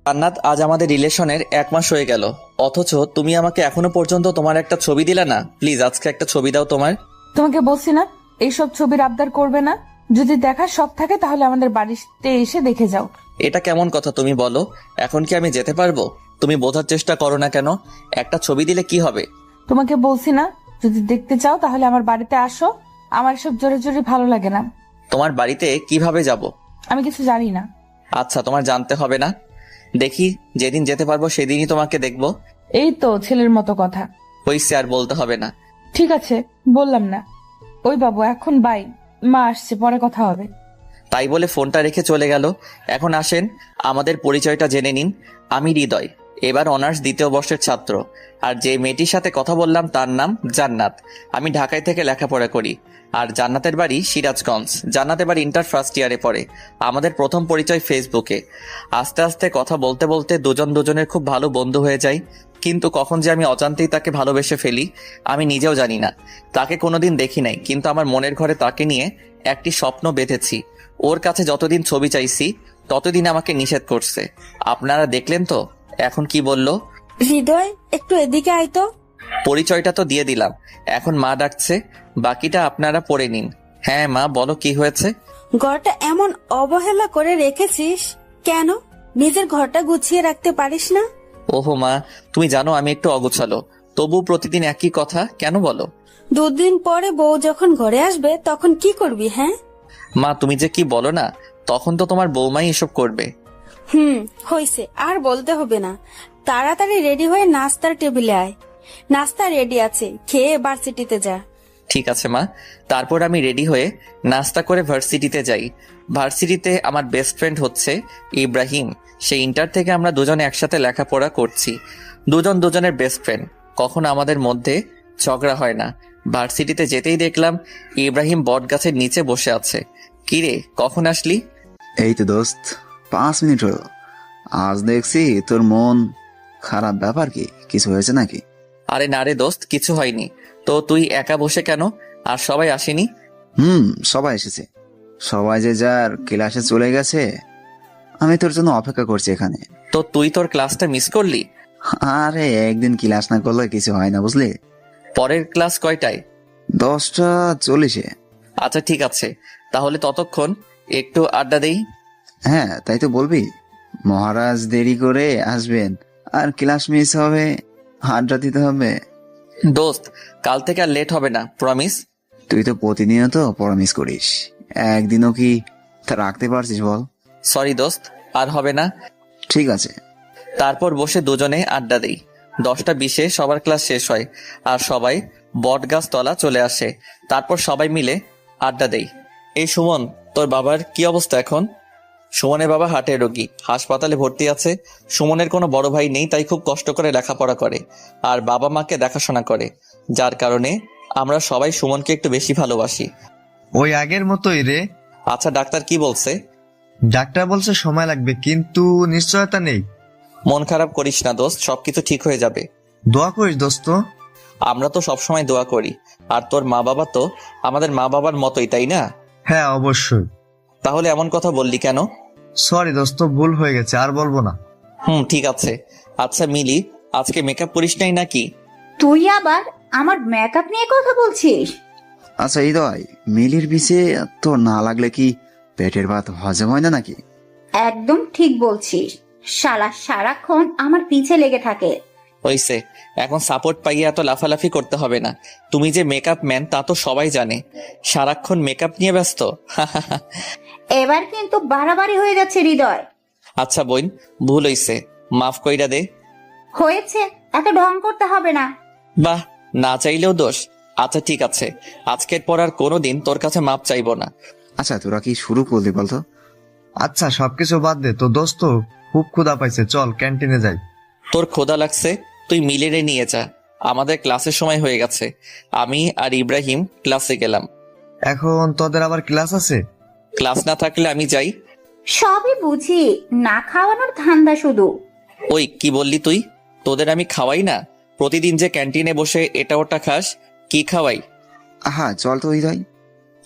জান্নাত, আজ আমাদের রিলেশনের 1 মাস হয়ে গেল, অথচ তুমি আমাকে এখনো পর্যন্ত তোমার একটা ছবি দিলে না। প্লিজ আজকে একটা ছবি দাও তোমার। তোমাকে বলছি না এইসব ছবির আবদার করবে না। যদি দেখার শখ থাকে তাহলে আমাদের বাড়িতে এসে দেখে যাও। এটা কেমন কথা তুমি বলো? এখন কি আমি যেতে পারবো? তুমি বোঝার চেষ্টা করো না কেন? একটা ছবি দিলে কি হবে? তোমাকে বলছি না, যদি দেখতে চাও তাহলে আমার বাড়িতে আসো। আমার এসব জোরে জোরে ভালো লাগে না। তোমার বাড়িতে কিভাবে যাব? আমি কিছু জানি না। আচ্ছা, তোমার জানতে হবে না। দেখি, যেদিন যেতে পারবো সেদিনই তোমাকে দেখবো। এই তো ছেলের মতো কথা। হইছে, আর বলতে হবে না। ঠিক আছে, বললাম না। ওই বাবু, এখন বাই। মা আসছে, পরে কথা হবে। তাই বলে ফোনটা রেখে চলে গেল। এখন আসেন, আমাদের পরিচয়টা জেনে নিন। আমি হৃদয়, এবার অনার্স 2য় বর্ষের ছাত্র। আর যে মেয়েটির সাথে কথা বললাম তার নাম জান্নাত। আমি ঢাকায় থেকে লেখাপড়া করি। আর জান্নাতের বাড়ি সিরাজগঞ্জ। জান্নাত এবার ইন্টার ফার্স্ট ইয়ারে পড়ে। আমাদের প্রথম পরিচয় ফেসবুকে। আস্তে আস্তে কথা বলতে বলতে দুজন দুজনের খুব ভালো বন্ধু হয়ে যায়। কিন্তু কখন যে আমি অজান্তেই তাকে ভালোবেসে ফেলি আমি নিজেও জানি না। তাকে কোনোদিন দেখি নাই, কিন্তু আমার মনের ঘরে তাকে নিয়ে একটি স্বপ্ন বেঁধেছি। ওর কাছে যতদিন ছবি চাইছি ততদিন আমাকে নিষেধ করছে। আপনারা দেখলেন তো এখন কি বলল। হৃদয়, একটু এদিকে আয় তো। পরিচয়টা তো দিয়ে দিলাম, এখন মা ডাকছে, বাকিটা আপনারা পড়ে নিন। হ্যাঁ মা, বলো কি হয়েছে। ঘরটা এমন অবহেলা করে রেখেছিস কেন? নিজের ঘরটা গুছিয়ে রাখতে পারিস না? ওহো মা, তুমি জানো আমি একটু অগোছালো, তবু প্রতিদিন একই কথা কেন বলো? 2 দিন পরে বউ যখন ঘরে আসবে তখন কি করবি? হ্যাঁ মা, তুমি যে কি বলো না, তখন তো তোমার বৌমাই এসব করবে। হইছে, আর বলতে হবে না। তাড়াতাড়ি রেডি হয়ে নাস্তার টেবিলে আয়। নাস্তা রেডি আছে, খেয়ে ভার্সিটিতে যা। ঠিক আছে মা। তারপর আমি রেডি হয়ে নাস্তা করে ভার্সিটিতে যাই। ভার্সিটিতে আমার বেস্ট ফ্রেন্ড হচ্ছে ইব্রাহিম। সে ইন্টার থেকে আমরা দুজনে একসাথে লেখাপড়া করছি। দুজন দুজনের বেস্ট ফ্রেন্ড, কখনো আমাদের মধ্যে ঝগড়া হয় না। ভার্সিটিতে যেতেই দেখলাম ইব্রাহিম বট গাছের নিচে বসে আছে। কিরে, কখন আসলি? এই তো দোস্ত, 5 মিনিট হলো। আজ দেখছি তোর মন খারাপ, ব্যাপার কি? কিছু হয়েছে নাকি? আরে না রে দোস্ত, কিছু হয়নি। তো তুই একা বসে কেন? আর সবাই আসেনি? সবাই এসেছে। সবাই যে যার ক্লাসে চলে গেছে। আমি তোর জন্য অপেক্ষা করছি এখানে। তো তুই তোর ক্লাসটা মিস করলি? আরে একদিন ক্লাস না করলে কিছু হয় না, বুঝলি? পরের ক্লাস কয়টায়? 10:40-এ। আচ্ছা ঠিক আছে, তাহলে ততক্ষণ একটু আড্ডা দেই। হ্যাঁ, তাই তো বলবি। মহারাজ দেরি করে আসবেন আর ক্লাস মিস হবে, আড্ডা দিতে হবে। দোস্ত, কাল থেকে আর লেট হবে না, প্রমিস। তুই তো প্রতিনিয়ত প্রমিস করিস, একদিনও কি তা রাখতে পারছিস বল? সরি দোস্ত, আর হবে না। ঠিক আছে। তারপর বসে দুজনে আড্ডা দেই। 10টা 20-এ সবার ক্লাস শেষ হয় আর সবাই বট গাছ তলা চলে আসে। তারপর সবাই মিলে আড্ডা দেই। এই সুমন, তোর বাবার কি অবস্থা এখন? সুমনের বাবা হার্টের রোগী, হাসপাতালে ভর্তি আছে। সুমনের কোনো বড় ভাই নেই, তাই খুব কষ্ট করে লেখাপড়া করে আর বাবা মাকে দেখাশোনা করে, যার কারণে আমরা সবাই সুমনকে একটু বেশি ভালোবাসি। ওই আগের মতোই রে। আচ্ছা, ডাক্তার কি বলছে? ডাক্তার বলছে সময় লাগবে, কিন্তু নিশ্চয়তা নেই। মন খারাপ করিস না দোস্ত, সবকিছু ঠিক হয়ে যাবে। দোয়া করিস দোস্ত। আমরা তো সবসময় দোয়া করি। আর তোর মা বাবা তো আমাদের মা বাবার মতোই, তাই না? হ্যাঁ অবশ্যই। তাহলে এমন কথা বললি কেন? সরি দোস্ত, ভুল হয়ে গেছে, আর বলবো না। ঠিক আছে। আচ্ছা মিলি, আজকে মেকআপ করিস নাই নাকি? তুই আবার আমার মেকআপ নিয়ে কথা বলছিস? আচ্ছা হৃদয়, মিলির পিছে তোর না লাগলে কি পেটের ভাত হজম হয় না নাকি? একদম ঠিক বলছিস। শালা সারাক্ষণ আমার পিছে লেগে থাকে। হইছে, এখন সাপোর্ট পাইয়ে এত লাফালাফি করতে হবে না। তুমি যে মেকআপ ম্যান তা তো সবাই জানে, সারাক্ষণ মেকআপ নিয়ে ব্যস্ত। এবার কিন্তু বাড়াবাড়ি হয়ে যাচ্ছে হৃদয়। আচ্ছা বোন, ভুল হইছে, মাফ কইরা দে। হয়েছে, এত ঢং করতে হবে না। বাহ, না চাইলেও দোষ। আচ্ছা ঠিক আছে, আজকের পর আর কোনোদিন তোর কাছে মাপ চাইবো না। আচ্ছা তোরা কি শুরু করলি বলতো? আচ্ছা সবকিছু বাদ দে, তো দোস্ত খুব ক্ষুধা পাইছে, চল ক্যান্টিনে যাই। তোর ক্ষুধা লাগছে, তুই মিলিরে নিয়ে যা। আমাদের ক্লাসের সময় হয়ে গেছে। আমি আর ইব্রাহিম ক্লাসে গেলাম। এখন তোদের আবার ক্লাস আছে? ক্লাস না থাকলে আমি যাই। সবই বুঝি, না খাওয়ানোর ধান্দা শুধু। ওই কি বললি তুই? তোদের আমি খাওয়াই না? প্রতিদিন যে ক্যান্টিনে বসে এটা ওটা খাস, কি খাওয়াই? হ্যাঁ চল তো হৃদয়।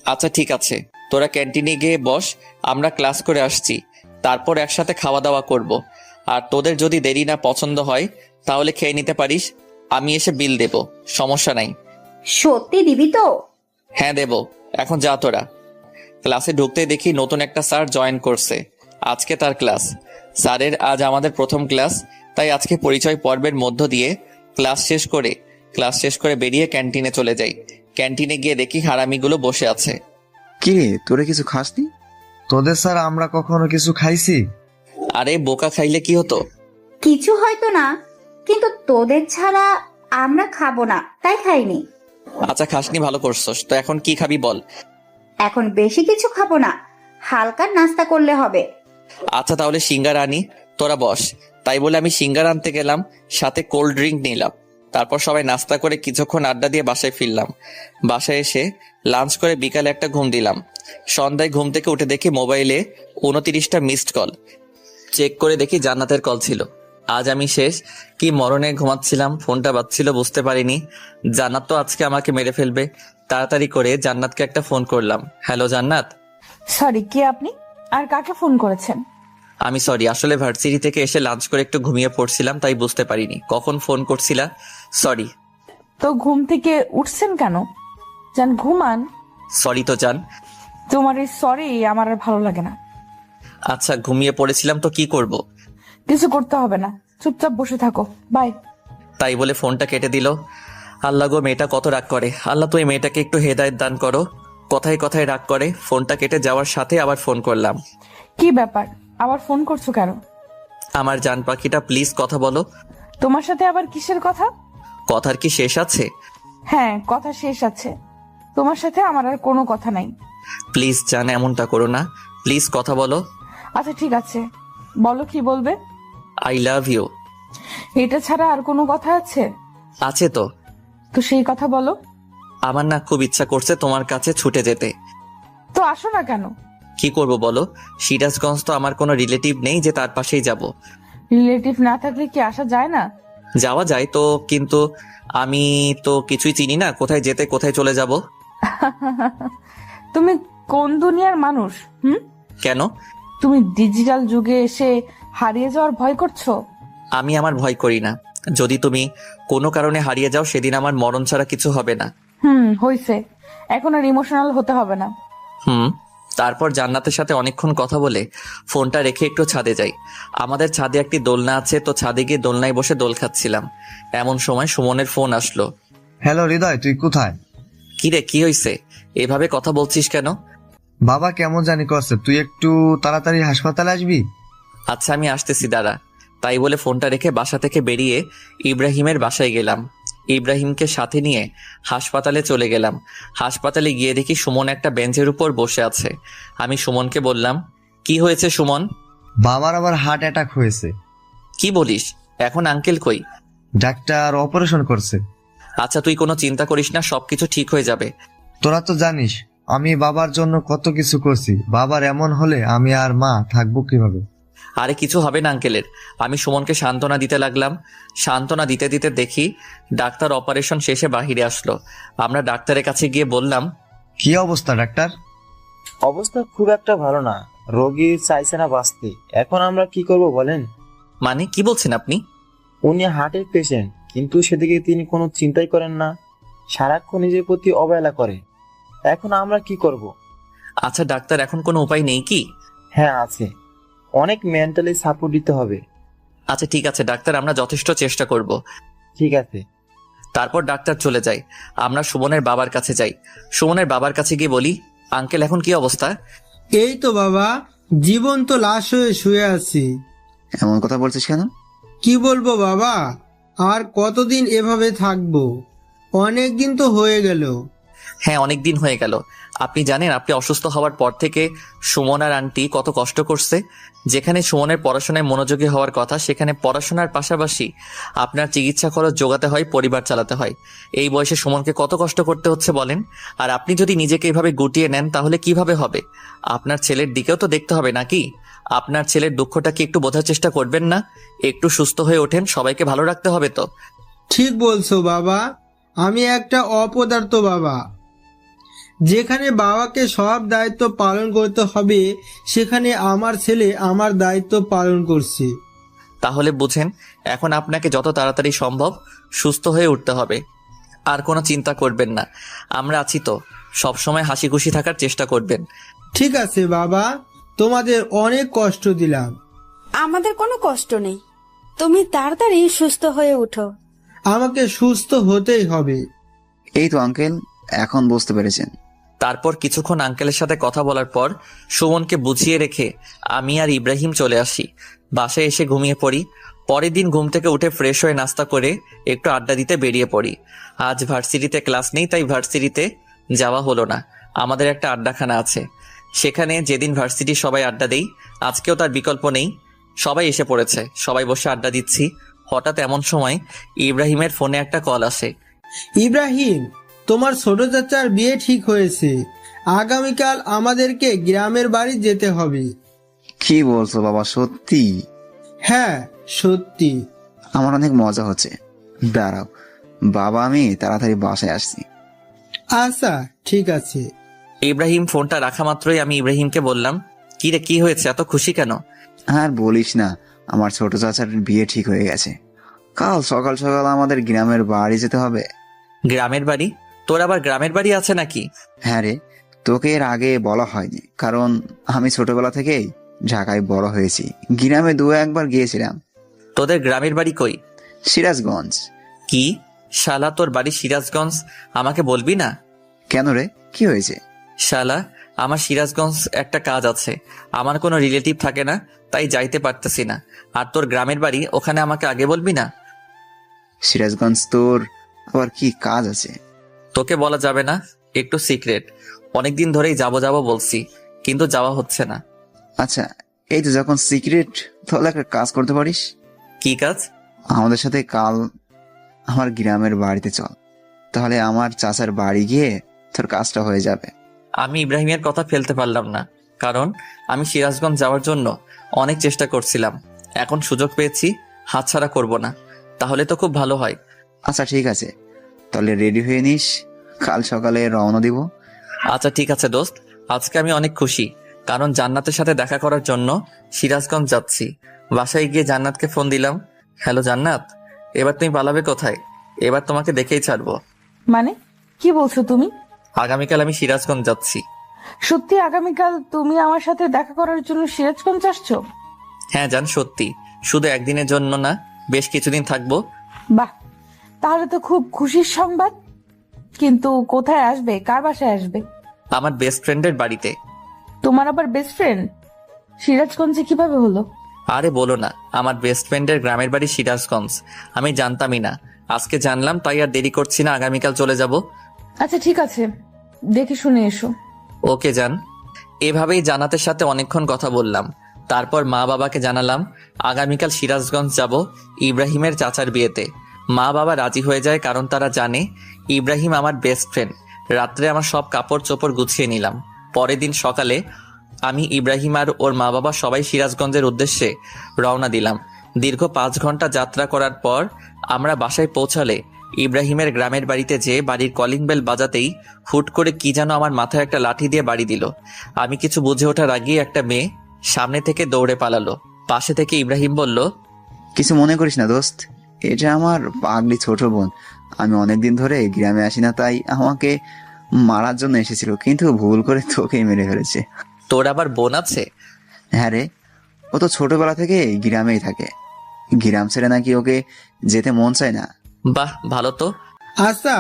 আচ্ছা ঠিক আছে, তোরা ক্যান্টিনে গিয়ে বস, আমরা ক্লাস করে আসছি, তারপর একসাথে খাওয়া দাওয়া করব। আর তোদের যদি দেরি না পছন্দ হয় তাহলে খেয়ে নিতে পারিস, আমি এসে বিল দেব, সমস্যা নাই। সত্যি দিবি তো? হ্যাঁ দেব, এখন যা তোরা। ক্লাসে ঢুকতেই দেখি নতুন একটা স্যার জয়েন করছে, আজকে তার ক্লাস। স্যারের আজ আমাদের প্রথম ক্লাস, তাই আজকে পরিচয় পর্বের মধ্য দিয়ে ক্লাস শেষ করে বেরিয়ে ক্যান্টিনে চলে যাই। ক্যান্টিনে গিয়ে দেখি হারামিগুলো বসে আছে। কি রে, তোরা কিছু খাসনি? তোদের স্যার আমরা কখনো কিছু খাইছি? আরে বোকা, খাইলে কি হতো? কিছু হয়তো না, কিন্তু তোদের ছাড়া আমরা খাবো না, তাই খাইনি। আচ্ছা খাসনি, ভালো করছস। তো এখন কি খাবি বল? এখন বেশি কিছু খাবো না, হালকা নাস্তা করলে হবে। আচ্ছা তাহলে সিঙ্গারা আনি, তোরা বস। তাই বলে আমি সিঙ্গারা আনতে গেলাম, সাথে কোল্ড ড্রিঙ্ক নিলাম। তারপর সবাই নাস্তা করে কিছুক্ষণ আড্ডা দিয়ে বাসায় ফিরলাম। বাসায় এসে লাঞ্চ করে বিকালে একটা ঘুম দিলাম। সন্ধ্যায় ঘুম থেকে উঠে দেখি মোবাইলে 29টা মিসড কল। চেক করে দেখি জান্নাতের কল ছিল। আজ আমি শেষ, কি মরণে ঘুমাচ্ছিলাম, ফোনটা বাজছিল বুঝতে পারিনি। জান্নাত তো আজকে আমাকে মেরে ফেলবে। তাড়াতাড়ি করে জান্নাতকে একটা ফোন করলাম। হ্যালো জান্নাত। সরি, কে আপনি? আর কাকে ফোন করেছেন? আমি সরি, আসলে ভার্সিটি থেকে এসে লাঞ্চ করে একটু ঘুমিয়ে পড়ছিলাম, তাই বুঝতে পারিনি কখন ফোন করছিলা। সরি। তো ঘুম থেকে উঠছেন কেন? যান ঘুমান। সরি তো জান। তোমার এই সরি আমার আর ভালো লাগে না। আচ্ছা ঘুমিয়ে পড়েছিলাম তো কি করব? কিছু করতে হবে না, চুপচাপ বসে থাকো, বাই। তাই বলে ফোনটা কেটে দিল। আল্লাহ গো, মেয়েটা কত রাগ করে। আল্লাহ তো এই মেয়েটাকে একটু হেদায়েত দান করো, কথায় কথায় রাগ করে। ফোনটা কেটে যাওয়ার সাথে আবার ফোন করলাম। কি ব্যাপার, আবার ফোন করছো কেন? আমার জান পাখিটা প্লিজ কথা বলো। তোমার সাথে আবার কিসের কথা? কথার কি শেষ আছে? হ্যাঁ, কথা শেষ আছে। তোমার সাথে আমার আর কোনো কথা নাই। প্লিজ জান, এমনটা করো না, প্লিজ কথা বলো। আচ্ছা ঠিক আছে, বলো কি বলবে। I love you. এটা ছাড়া আর কোনো কথা আছে? আছে তো। তো সেই কথা বলো। আমার না খুব ইচ্ছা করছে তোমার কাছে ছুটে যেতে। তো আসো না কেন? কি করব বলো? সিরাজগঞ্জ তো আমার কোনো রিলেটিভ নেই যে তার পাশেই যাব। রিলেটিভ না থাকলে কি আসা যায় না? যাওয়া যায় তো, কিন্তু আমি তো কিছুই চিনি না, কোথায় যেতে কোথায় চলে যাব। তুমি কোন দুনিয়ার মানুষ? কেন? তুমি ডিজিটাল যুগে এসে হারিয়ে যাওয়ার ভয় করছো? আমি আমার ভয় করি না। যদি তুমি কোনো কারণে হারিয়ে যাও সেদিন আমার মরণ ছাড়া কিছু হবে না। হইছে, এখন আর ইমোশনাল হতে হবে না। তারপর জান্নাতের সাথে অনেকক্ষণ কথা বলে ফোনটা রেখে একটু ছাদে যাই। আমাদের ছাদে একটি দোলনা আছে, তো ছাদে গিয়ে দোলনায় বসে দোল খাচ্ছিলাম। এমন সময় সুমনের ফোন আসলো। হ্যালো হৃদয়, তুই কোথায়? কিরে, কি হয়েছে? এভাবে কথা বলছিস কেন? বাবা কেমন জানি করছে, তুই একটু তাড়াতাড়ি হাসপাতালে আসবি। আচ্ছা আমি আসতেছি, দাঁড়া। তাই বলে ফোনটা রেখে বাসা থেকে বেরিয়ে ইব্রাহিমের বাসায় গেলাম। ইব্রাহিমকে সাথে নিয়ে হাসপাতালে চলে গেলাম। হাসপাতালে গিয়ে দেখি সুমন একটা বেঞ্চের উপর বসে আছে। আমি সুমনকে বললাম, কি হয়েছে সুমন? বাবার আবার হার্ট অ্যাটাক হয়েছে। কি বলিস? এখন আঙ্কেল কই? ডাক্তার অপারেশন করছে। আচ্ছা তুই কোনো চিন্তা করিস না, সবকিছু ঠিক হয়ে যাবে। তোরা তো জানিস আমি বাবার জন্য কত কিছু করছি, বাবার এমন হলে আমি আর মা থাকবো কিভাবে? আরে কিছু হবে না আঙ্কেলের। আমি সুমনকে সান্ত্বনা দিতে লাগলাম। সান্ত্বনা দিতে দিতে দেখি ডাক্তার অপারেশন শেষে বাহিরে আসলো। আমরা ডাক্তারের কাছে গিয়ে বললাম, কি অবস্থা ডাক্তার? অবস্থা খুব একটা ভালো না, রোগী চাইছে না বাঁচতে। এখন আমরা কি করব বলেন? মানে কি বলছেন আপনি? উনি হার্টের পেশেন্ট, কিন্তু সেদিকে তিনি কোনো চিন্তাই করেন না, সারাক্ষণ নিজের প্রতি অবহেলা করে। এখন আমরা কি করব? আচ্ছা ডাক্তার, এখন কোনো উপায় নেই কি? হ্যাঁ আছে, অনেক মেন্টালি সাপোর্ট দিতে হবে। আচ্ছা ঠিক আছে ডাক্তার, আমরা যথেষ্ট চেষ্টা করব। ঠিক আছে। তারপর ডাক্তার চলে যায়। আমরা সুমনের বাবার কাছে যাই। সুমনের বাবার কাছে গিয়ে বলি, আঙ্কেল এখন কি অবস্থা? এই তো বাবা, জীবন্ত লাশ হয়ে শুয়ে আছি। এমন কথা বলছিস কেন? কি বলবো বাবা, আর কতদিন এভাবে থাকবো? অনেক দিন তো হয়ে গেল। হ্যাঁ অনেক দিন হয়ে গেল। আপনি জানেন আপনি অসুস্থ হওয়ার পর থেকে সুমন আর আন্টি কত কষ্ট করছে। যেখানে সুমনের পড়াশোনায় মনোযোগী হওয়ার কথা, সেখানে পড়াশোনার পাশাপাশি আপনার চিকিৎসা খরচ জোগাতে হয়, পরিবার চালাতে হয়। এই বয়সে সুমনকে কত কষ্ট করতে হচ্ছে বলেন। আর আপনি যদি নিজেকে এইভাবে গুটিয়ে নেন তাহলে কিভাবে হবে? আপনার ছেলের দিকেও তো দেখতে হবে নাকি? আপনার ছেলের দুঃখটা কি একটু বোঝার চেষ্টা করবেন না? একটু সুস্থ হয়ে ওঠেন, সবাইকে ভালো রাখতে হবে তো। ঠিক বলছো বাবা, আমি একটা অপদার্থ বাবা। যেখানে বাবাকে সব দায়িত্ব পালন করতে হবে, সেখানে আমার ছেলে আমার দায়িত্ব পালন করছে। তাহলে বুঝেন এখন আপনাকে যত তাড়াতাড়ি সম্ভব সুস্থ হয়ে উঠতে হবে। আর কোনো চিন্তা করবেন না, আমরা আছি তো, সবসময় হাসি খুশি থাকার চেষ্টা করবেন। ঠিক আছে বাবা, তোমাদের অনেক কষ্ট দিলাম। আমাদের কোনো কষ্ট নেই, তুমি তাড়াতাড়ি সুস্থ হয়ে উঠো। আমাকে সুস্থ হতেই হবে। এই তো আঙ্কেল, এখন বুঝতে পেরেছেন। তারপর কিছুক্ষণ আঙ্কেলের সাথে কথা বলার পর সুমনকে বুঝিয়ে রেখে আমি আর ইব্রাহিম চলে আসি। বাসায় এসে ঘুমিয়ে পড়ি। পরের দিন ঘুম থেকে উঠে ফ্রেশ হয়ে নাস্তা করে একটু আড্ডা দিতে বেরিয়ে পড়ি। আজ ভার্সিটিতে ক্লাস নেই, তাই ভার্সিটিতে যাওয়া হলো না। আমাদের একটা আড্ডাখানা আছে, সেখানে যেদিন ভার্সিটি সবাই আড্ডা দেই, আজকেও তার বিকল্প নেই। সবাই এসে পড়েছে, সবাই বসে আড্ডা দিচ্ছি। হঠাৎ এমন সময় ইব্রাহিমের ফোনে একটা কল আসে। ইব্রাহিম, তোমার ছোট চাচার বিয়ে ঠিক হয়েছে। আগামীকাল আমাদেরকে গ্রামের বাড়ি যেতে হবে। কি বলছো বাবা, সত্যি? হ্যাঁ, সত্যি। আমার অনেক মজা হচ্ছে। দাঁড়াও বাবা, আমি তাড়াতাড়ি বাসায় আসছি। আচ্ছা, ঠিক আছে। ইব্রাহিম ফোনটা রাখা মাত্রই আমি ইব্রাহিমকে বললাম, কি রে, কি হয়েছে, এত খুশি কেন? আর বলিস না, আমার ছোট চাচার বিয়ে ঠিক হয়ে গেছে। কাল সকাল সকাল আমাদের গ্রামের বাড়ি যেতে হবে। গ্রামের বাড়ি? তোর আবার গ্রামের বাড়ি আছে নাকি? হ্যাঁ রে, তোকে এর আগে বলা হয়নি, কারণ আমি ছোটবেলা থেকেই ঢাকায় বড় হয়েছি। গ্রামে দু একবার গিয়েছিলাম। তোদের গ্রামের বাড়ি কই? সিরাজগঞ্জ। কি শালা, তোর বাড়ি সিরাজগঞ্জ? আমাকে বলবি না? কেন রে, কি হয়েছে? শালা, আমার সিরাজগঞ্জ একটা কাজ আছে, আমার কোনো রিলেটিভ থাকে না, তাই যাইতে পারতেছি না। আর তোর গ্রামের বাড়ি ওখানে, আমাকে আগে বলবি না? সিরাজগঞ্জ তোর আবার কি কাজ আছে? তোকে বলা যাবে না, একটু সিক্রেট। অনেকদিন ধরেই যাবো বলছি, কিন্তু যাওয়া হচ্ছে না। আচ্ছা, এই তো যখন সিক্রেট, তাহলে একটা কাজ করতে পারিস। কি কাজ? আমাদের সাথে কাল আমার গ্রামের বাড়িতে চল, তাহলে আমার চাচার বাড়ি গিয়ে তোর কাজটা হয়ে যাবে। আমি ইব্রাহিমের কথা ফেলতে পারলাম না, কারণ আমি সিরাজগঞ্জ যাওয়ার জন্য অনেক চেষ্টা করছিলাম। এখন সুযোগ পেয়েছি, হাতছাড়া করব না। তাহলে তো খুব ভালো হয়। আচ্ছা ঠিক আছে, তাহলে রেডি হয়ে নিস, কাল সকালে রওনা দিব। আচ্ছা ঠিক আছে দোস্ত, আজকে আমি অনেক খুশি, কারণ জান্নাতের সাথে দেখা করার জন্য সিরাজগঞ্জ যাচ্ছি। বাসায় গিয়ে জান্নাতকে ফোন দিলাম, হ্যালো জান্নাত, এবার তুমি পালাবে কোথায়? এবার তোমাকে দেখেই ছাড়বো। মানে কি বলছো তুমি? আগামীকাল আমি সিরাজগঞ্জ যাচ্ছি। সত্যি আগামীকাল তুমি আমার সাথে দেখা করার জন্য সিরাজগঞ্জ আসছো? হ্যাঁ জান, সত্যি। শুধু একদিনের জন্য না, বেশ কিছুদিন থাকবো। বাহ, তাহলে তো খুব খুশির সংবাদ। কিন্তু কোথায় আসবে, কার বাসায় আসবে? আমার বেস্ট ফ্রেন্ডের বাড়িতে। তোমার আবার বেস্ট ফ্রেন্ড সিরাজগঞ্জে কিভাবে হলো? আরে বলো না, আমার বেস্ট ফ্রেন্ডের গ্রামের বাড়ি সিরাজগঞ্জ। আমি জানতামই না, আজকে জানলাম, তাই আর দেরি করছি না, আগামীকাল চলে যাব। আচ্ছা ঠিক আছে, দেখে শুনে এসো। ওকে জান। এভাবেই জান্নাতের সাথে অনেকক্ষণ কথা বললাম। তারপর মা বাবাকে জানালাম আগামীকাল সিরাজগঞ্জ যাব ইব্রাহিমের চাচার বিয়েতে। মা বাবা রাজি হয়ে যায়, কারণ তারা জানে ইব্রাহিম আমার বেস্ট ফ্রেন্ড। রাত্রে আমার সব কাপড় চোপড় গুছিয়ে নিলাম। পরের দিন সকালে আমি, ইব্রাহিম আর ওর মা বাবা সবাই সিরাজগঞ্জের উদ্দেশ্যে রওনা দিলাম। দীর্ঘ 5 ঘন্টা যাত্রা করার পর আমরা বাসায় পৌঁছালে ইব্রাহিমের গ্রামের বাড়িতে যেয়ে বাড়ির কলিং বেল বাজাতেই হুট করে কি যেন আমার মাথায় একটা লাঠি দিয়ে বাড়ি দিল। আমি কিছু বুঝে ওঠার আগেই একটা মেয়ে সামনে থেকে দৌড়ে পালালো। পাশে থেকে ইব্রাহিম বলল, কিছু মনে করিস না দোস্ত, এটা আমার পাগলি ছোট বোন। আমি অনেকদিন ধরে গ্রামে আসি না, তাই আমাকে মারার জন্য এসেছিল, কিন্তু ভুল করে তোকেই মেরে ফেলেছে। তোর আবার বোন আছে? হ্যাঁ রে, ও তো ছোটবেলা থেকে গ্রামেই থাকে। গ্রাম ছেড়ে নাকি ওকে যেতে মন চায় না। বাহ, ভালো তো। আচ্ছা,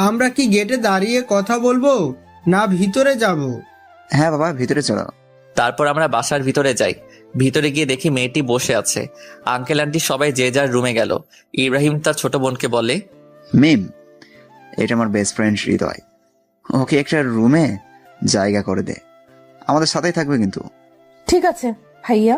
আমরা কি গেটে দাঁড়িয়ে কথা বলবো না ভিতরে যাব? হ্যাঁ বাবা, ভিতরে চলো। তারপর আমরা বাসার ভিতরে যাই। ভিতরে গিয়ে দেখি মেয়েটি বসে আছে। আঙ্কেল আন্টি সবাই যে যার রুমে গেল। ইব্রাহিম তার ছোট বোনকে বলে, মিম, এটা আমার বেস্ট ফ্রেন্ড হৃদয়, ওকে একটা রুমে জায়গা করে দে, আমাদের সাথেই থাকবে কিন্তু। ঠিক আছে ভাইয়া।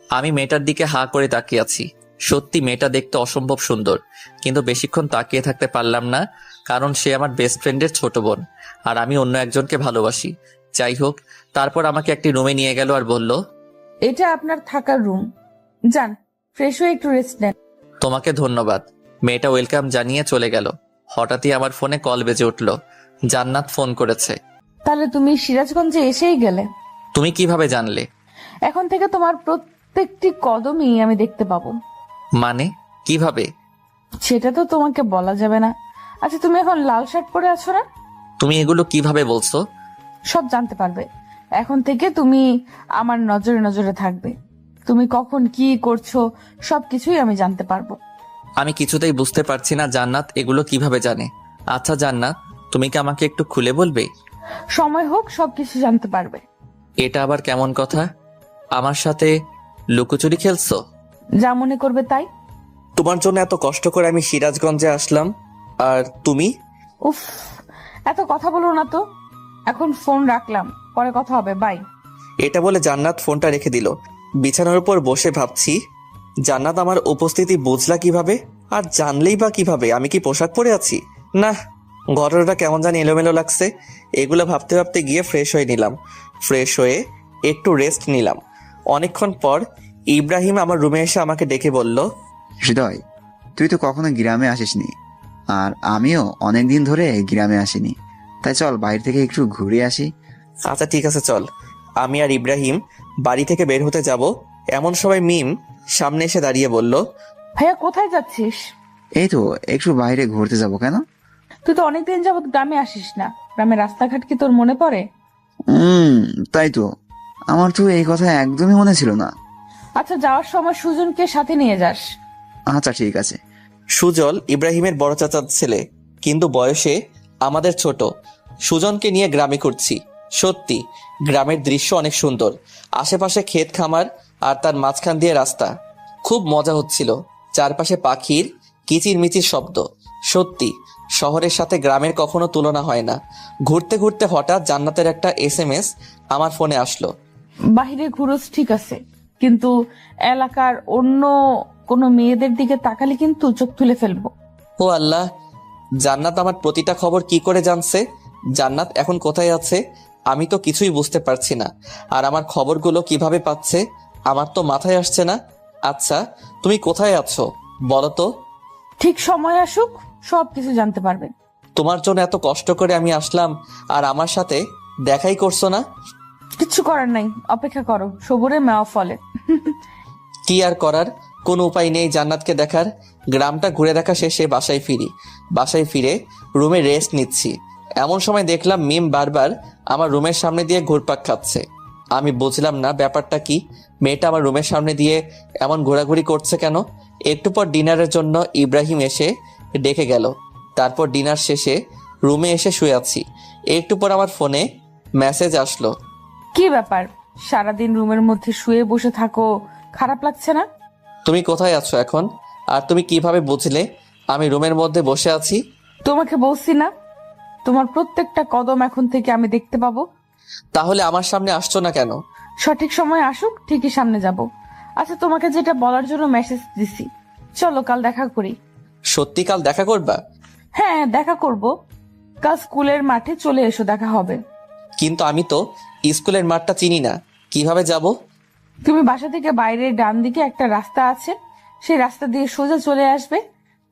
আমি মেয়েটার দিকে হা করে তাকিয়ে আছি। সত্যি মেয়েটা দেখতে অসম্ভব সুন্দর, কিন্তু বেশিক্ষণ তাকিয়ে থাকতে পারলাম না, কারণ সে আমার বেস্ট ফ্রেন্ডের ছোট বোন আর আমি অন্য একজনকে ভালোবাসি। যাই হোক, তারপর আমাকে একটি রুমে নিয়ে গেল আর বলল, এটা আপনার থাকার রুম, যান ফ্রেশ হয়ে একটু রেস্ট নেন। তোমাকে ধন্যবাদ। মেয়েটা ওয়েলকাম জানিয়ে চলে গেল। হঠাৎই আমার ফোনে কল বেজে উঠল। জান্নাত ফোন করেছে। তাহলে তুমি সিরাজগঞ্জে এসেই গেলে? তুমি কিভাবে জানলে? এখন থেকে তোমার প্রত্যেকটি কদমই আমি দেখতে পাবো। মানে কিভাবে? সেটা তো তোমাকে বলা যাবে না। আচ্ছা, তুমি এখন লাল শার্ট পরে আছো না? তুমি এগুলো কিভাবে বলছো? সব জানতে পারবে। এখন থেকে তুমি আমার নজরে নজরে থাকবে। তুমি কখন কি করছো সবকিছুই আমি জানতে পারবো। আমি কিছুতেই বুঝতে পারছি না জান্নাত এগুলো কিভাবে জানে। আচ্ছা জান্নাত, তুমি কি আমাকে একটু খুলে বলবে? সময় হোক সবকিছু জানতে পারবে। এটা আবার কেমন কথা? আমার সাথে লুকোচুরি খেলছো? যা মনে করবে তাই। তোমার জন্য এত কষ্ট করে আমি সিরাজগঞ্জে আসলাম, আর তুমি? উফ, এত কথা বলো না তো। এখন ফোন রাখলাম, পরে কথা হবে, বাই। এটা বলে জান্নাত ফোনটা রেখে দিল। বিছানার উপর বসে ভাবছি, জান্নাত আমার উপস্থিতি বুঝলা কিভাবে, আর জানলেই বা কিভাবে? আমি কি পোশাক পরে আছি? না, ঘটনাটা কেমন জানি এলোমেলো লাগছে। এগুলো ভাবতে ভাবতে গিয়ে ফ্রেশ হয়ে নিলাম। ফ্রেশ হয়ে একটু রেস্ট নিলাম। অনেকক্ষণ পর ইব্রাহিম আমার রুমে এসে আমাকে ডেকে বলল, হৃদয়, তুই তো কখনো গ্রামে আসিসনি, আর আমিও অনেকদিন ধরে গ্রামে আসিনি, তাই চল বাইরে থেকে একটু ঘুরে আসি। আচ্ছা ঠিক আছে চল। আমি আর ইব্রাহিম বাড়ি থেকে বের হতে যাব, এমন সময় মিম সামনে এসে দাঁড়িয়ে বলল, ভাইয়া কোথায় যাচ্ছিস? এই তো একটু বাইরে ঘুরতে যাব। কেন? তুই তো অনেকদিন যাবত গ্রামে আসিস না। গ্রামের রাস্তাঘাট কি তোর মনে পড়ে? তাই তো, আমার তো এই কথা একদমই মনে ছিল না। আচ্ছা, যাওয়ার সময় সুজনকে সাথে নিয়ে যাস। আচ্ছা ঠিক আছে। সুজল ইব্রাহিমের বড় চাচার ছেলে, কিন্তু বয়সে আমাদের ছোট। সুজনকে নিয়ে গ্রামে ঘুরছি। সত্যি গ্রামের দৃশ্য অনেক সুন্দর। আশেপাশে ক্ষেত খামার, আর তার মাঝখান দিয়ে রাস্তা। খুব মজা হচ্ছিল। চারপাশে পাখির কিচিরমিচির শব্দ। সত্যি শহরের সাথে গ্রামের কখনো তুলনা হয় না। ঘুরতে ঘুরতে হঠাৎ জান্নাতের একটা SMS আমার ফোনে আসলো। বাহিরে ঘুরোস ঠিক আছে, কিন্তু এলাকার অন্য কোনো মেয়েদের দিকে তাকালে কিন্তু চোখ তুলে ফেলবো। ও আল্লাহ, জান্নাত আমার প্রতিটা খবর কি করে জানছে? জান্নাত এখন কোথায় আছে? আমি তো কিছুই বুঝতে পারছি না। আর আমার খবরগুলো কিভাবে পাচ্ছে আমার তো মাথায় আসছে না। আচ্ছা তুমি কোথায় আছো বলো তো? ঠিক সময় আসুক, সব কিছু জানতে পারবে। তোমার জন্য এত কষ্ট করে আমি আসলাম, আর আমার সাথে দেখাই করছো না? কিচ্ছু করার নাই, অপেক্ষা করো, সবুরে মেওয়া ফলে। কি আর করার, কোনো উপায় নেই জান্নাতকে দেখার। গ্রামটা ঘুরে দেখা শেষে বাসায় ফিরি। বাসায় ফিরে রুমে রেস্ট নিচ্ছি। এমন সময় দেখলাম মিম বারবার আমার রুমের সামনে দিয়ে ঘুরপাক খাচ্ছে। আমি বুঝলাম না ব্যাপারটা কি। মেয়েটা আমার রুমের সামনে দিয়ে এমন ঘোরাঘুরি করছে কেন? একটু পর ডিনারের জন্য ইব্রাহিম এসে ডেকে গেল। তারপর ডিনার শেষে রুমে এসে শুয়ে আছি। একটু পর আমার ফোনে মেসেজ আসলো। কি ব্যাপার, সারাদিন রুমের মধ্যে শুয়ে বসে থাকো, খারাপ লাগছে না? তুমি কোথায় আছো এখন? আর তুমি কিভাবে বুঝলে আমি রুমের মধ্যে বসে আছি? তোমাকে বলছি না, তোমার প্রত্যেকটা কদম এখন থেকে আমি দেখতে পাবো। তাহলে আমার সামনে আসছো না কেন? সঠিক সময় আসুক, ঠিকই সামনে যাব। আচ্ছা, তোমাকে যেটা বলার জন্য মেসেজ দিছি, চলো কাল দেখা করি। সত্যি কাল দেখা করবা? হ্যাঁ, দেখা করব। কাল স্কুলের মাঠে চলে এসো, দেখা হবে। কিন্তু আমি তো স্কুলের মাঠটা চিনি না, কিভাবে যাব? তুমি বাসা থেকে বাইরের ডান দিকে একটা রাস্তা আছে, সেই রাস্তা দিয়ে সোজা চলে আসবে।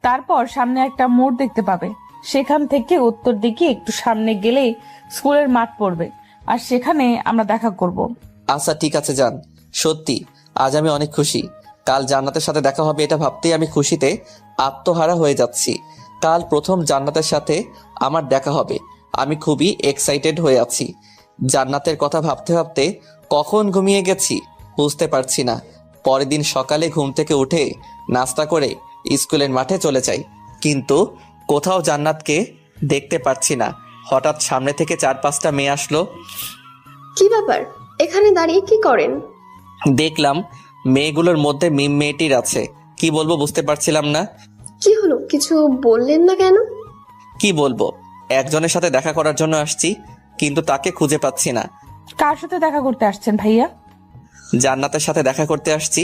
তারপর সামনে একটা মোড় দেখতে পাবে, সেখান থেকে উত্তর দিকে একটু সামনে গেলেই স্কুলের মাঠ পড়বে, আর সেখানে আমরা দেখা করব। আচ্ছা ঠিক আছে যান। সত্যি আজ আমি অনেক খুশি। কাল জান্নাতের সাথে দেখা হবে এটা ভাবতেই আমি খুশিতে আত্মহারা হয়ে যাচ্ছি। কাল প্রথম জান্নাতের সাথে আমার দেখা হবে। আমি খুবই এক্সাইটেড হয়ে আছি। জান্নাতের কথা ভাবতে ভাবতে কখন ঘুমিয়ে গেছি বুঝতে পারছি না। পরের দিন সকালে ঘুম থেকে উঠে নাস্তা করে স্কুলের মাঠে চলে যাই, কিন্তু কোথাও জান্নাতকে দেখতে পাচ্ছি না। হঠাৎ সামনে থেকে 4-5টা মেয়ে আসলো। কি ব্যাপার, এখানে দাঁড়িয়ে কি করেন? দেখলাম মেয়েগুলোর মধ্যে মিম মেয়েটির আছে। কি বলবো বুঝতে পারছিলাম না। কি হলো, কিছু বললেন না কেন? কি বলবো, একজনের সাথে দেখা করার জন্য আসছি, কিন্তু তাকে খুঁজে পাচ্ছি না। কার সাথে দেখা করতে আসছেন ভাইয়া? জান্নাতের সাথে দেখা করতে আসছি।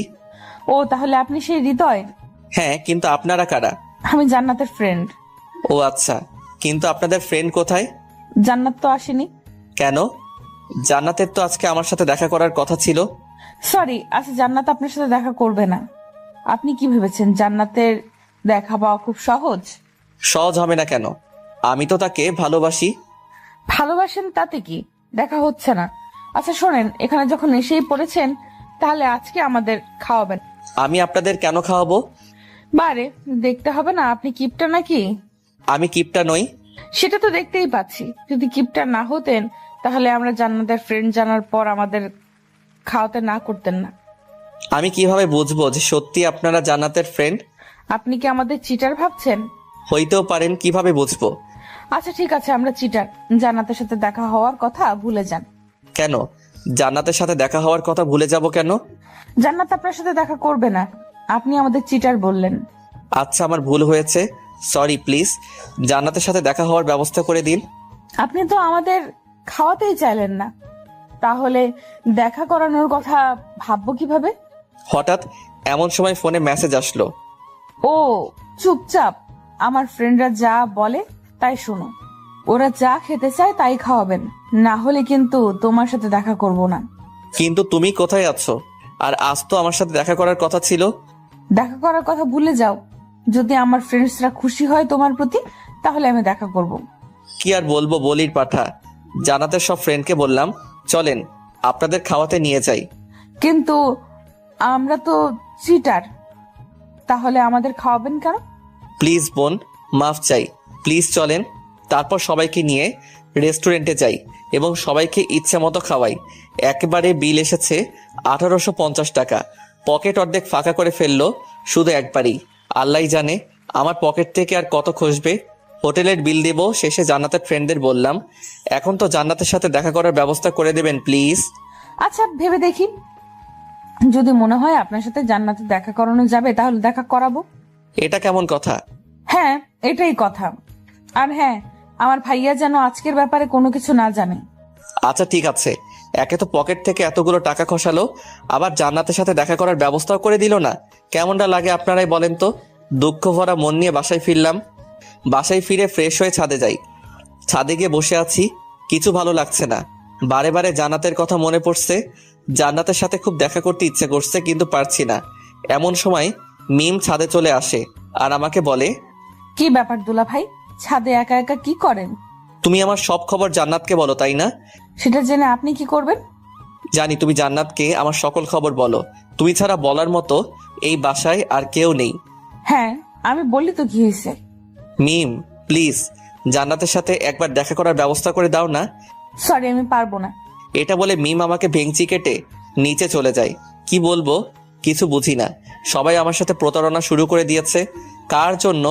ও, তাহলে আপনি সেই হৃদয়? হ্যাঁ, কিন্তু আপনারা কারা? আমি জান্নাতের ফ্রেন্ড। ও আচ্ছা, কিন্তু আপনাদের ফ্রেন্ড কোথায়? জান্নাত তো আসেনি। কেন? জান্নাতের তো আজকে আমার সাথে দেখা করার কথা ছিল। সরি, আচ্ছা, জান্নাত আপনার সাথে দেখা করবে না। আপনি কি ভেবেছেন জান্নাতের দেখা পাওয়া খুব সহজ? সহজ হবে না কেন? আমি তো তাকে ভালোবাসি। ভালোবাসেন তাতে কি, দেখা হচ্ছে না। আচ্ছা শোনেন, এখানে যখন এসেই পড়েছেন, তাহলে আজকে আমাদের খাওয়াবেন। আমি আপনাদের কেন খাওয়াবো? বারে, দেখতে হবে না আপনি কিপটা নাকি? আমি কিপটা নই। সেটা তো দেখতেই পাচ্ছি। যদি কিপটা না হতেন তাহলে আমরা জান্নাতের ফ্রেন্ড জানার পর আমাদের খাওয়াতে না করতেন না। আমি কিভাবে বুঝবো যে সত্যি আপনারা জান্নাতের ফ্রেন্ড? আপনি কি আমাদের চিটার ভাবছেন? হইতেও পারেন, কিভাবে বুঝবো? আচ্ছা ঠিক আছে, আমরা চিটার। জান্নাতের সাথে দেখা হওয়ার কথা ভুলে যান। কেন? জান্নাতের সাথে দেখা হওয়ার কথা ভুলে যাব কেন? জান্নাত আপনার সাথে দেখা করবে না, আপনি আমাদের চিটার বললেন। আচ্ছা, আমার ভুল হয়েছে, সরি। প্লিজ জান্নাতের সাথে দেখা হওয়ার ব্যবস্থা করে দিন। আপনি তো আমাদের খাওয়াতেই চাইলেন না, তাহলে দেখা করানোর কথা ভাববো কিভাবে? হঠাৎ এমন সময় ফোনে মেসেজ আসলো। ও চুপচাপ, আমার ফ্রেন্ডরা যা বলে তাই শুনো। ওরা যা খেতে চায় তাই খাওয়াবেন, না হলে কিন্তু তোমার সাথে দেখা করব না। কিন্তু তুমি কোথায় আছো? আর আজ তো আমার সাথে দেখা করার কথা ছিল। দেখা করার কথা ভুলে যাও। যদি আমার ফ্রেন্ডসরা খুশি হয় তোমার প্রতি, তাহলে আমি দেখা করব। কি আর বলবো, বলির পাঠা। জান্নাতের সব ফ্রেন্ডকে বললাম চলেন আপনাদের খাওয়াতে নিয়ে যাই। কিন্তু আমরা তো চিটার, তাহলে আমাদের খাওয়াবেন কেন? প্লিজ বোন, মাফ চাই। প্লিজ চলেন, তারপর সবাইকে নিয়ে রেস্টুরেন্টে যাই এবং সবাইকে ইচ্ছে মতো খাওয়াই। একেবারে বিল এসেছে 1850 টাকা। পকেট অর্ধেক ফাঁকা করে ফেললো শুধু একবারই। আল্লাহ জানে আমার পকেট থেকে আর কত খসবে। হোটেলের বিল দেব শেষে। জান্নাতের ফ্রেন্ডদের বললাম এখন তো জান্নাতের সাথে দেখা করার ব্যবস্থা করে দেবেন প্লিজ। আচ্ছা ভেবে দেখি, যদি মনে হয় আপনার সাথে জান্নাতে দেখা করানো যাবে তাহলে দেখা করাবো। এটা কেমন কথা? হ্যাঁ এটাই কথা। আর হ্যাঁ, আমার ভাইয়া যেন আজকের ব্যাপারে কোনো কিছু না জানে। আচ্ছা ঠিক আছে। একে তো পকেট থেকে এতগুলো টাকা খসালো, আবার জান্নাতের সাথে দেখা করার ব্যবস্থাও করে দিল না। কেমনটা লাগে আপনারাই বলেন তো। দুঃখ ভরা মন নিয়ে বাসায় ফিরলাম। বাসায় ফিরে ফ্রেশ হয়ে ছাদে যাই। ছাদে গিয়ে বসে আছি, কিছু ভালো লাগছে না। বারে বারে জান্নাতের কথা মনে পড়ছে। জান্নাতের সাথে খুব দেখা করতে ইচ্ছে করছে, কিন্তু পারছি না। এমন সময় মিম ছাদে চলে আসে আর আমাকে বলে, কি ব্যাপার দুলা ভাই, ছাদে একা একা কি করেন? তুমি আমার সব খবর জান্নাতকে বলো, তাই না? সেটা জেনে আপনি কি করবেন? জানি তুমি জান্নাতকে আমার সকল খবর বলো। তুমি ছাড়া বলার মতো এই বাসায় আর কেউ নেই। হ্যাঁ আমি বলি তো, কি হয়েছে? মিম প্লিজ জান্নাতের সাথে একবার দেখা করার ব্যবস্থা করে দাও না। সরি, আমি পারবো না। এটা বলে মিম আমাকে ভেঙচি কেটে নিচে চলে যায়। কি বলবো কিছু বুঝি না। সবাই আমার সাথে প্রতারণা শুরু করে দিয়েছে। কার জন্য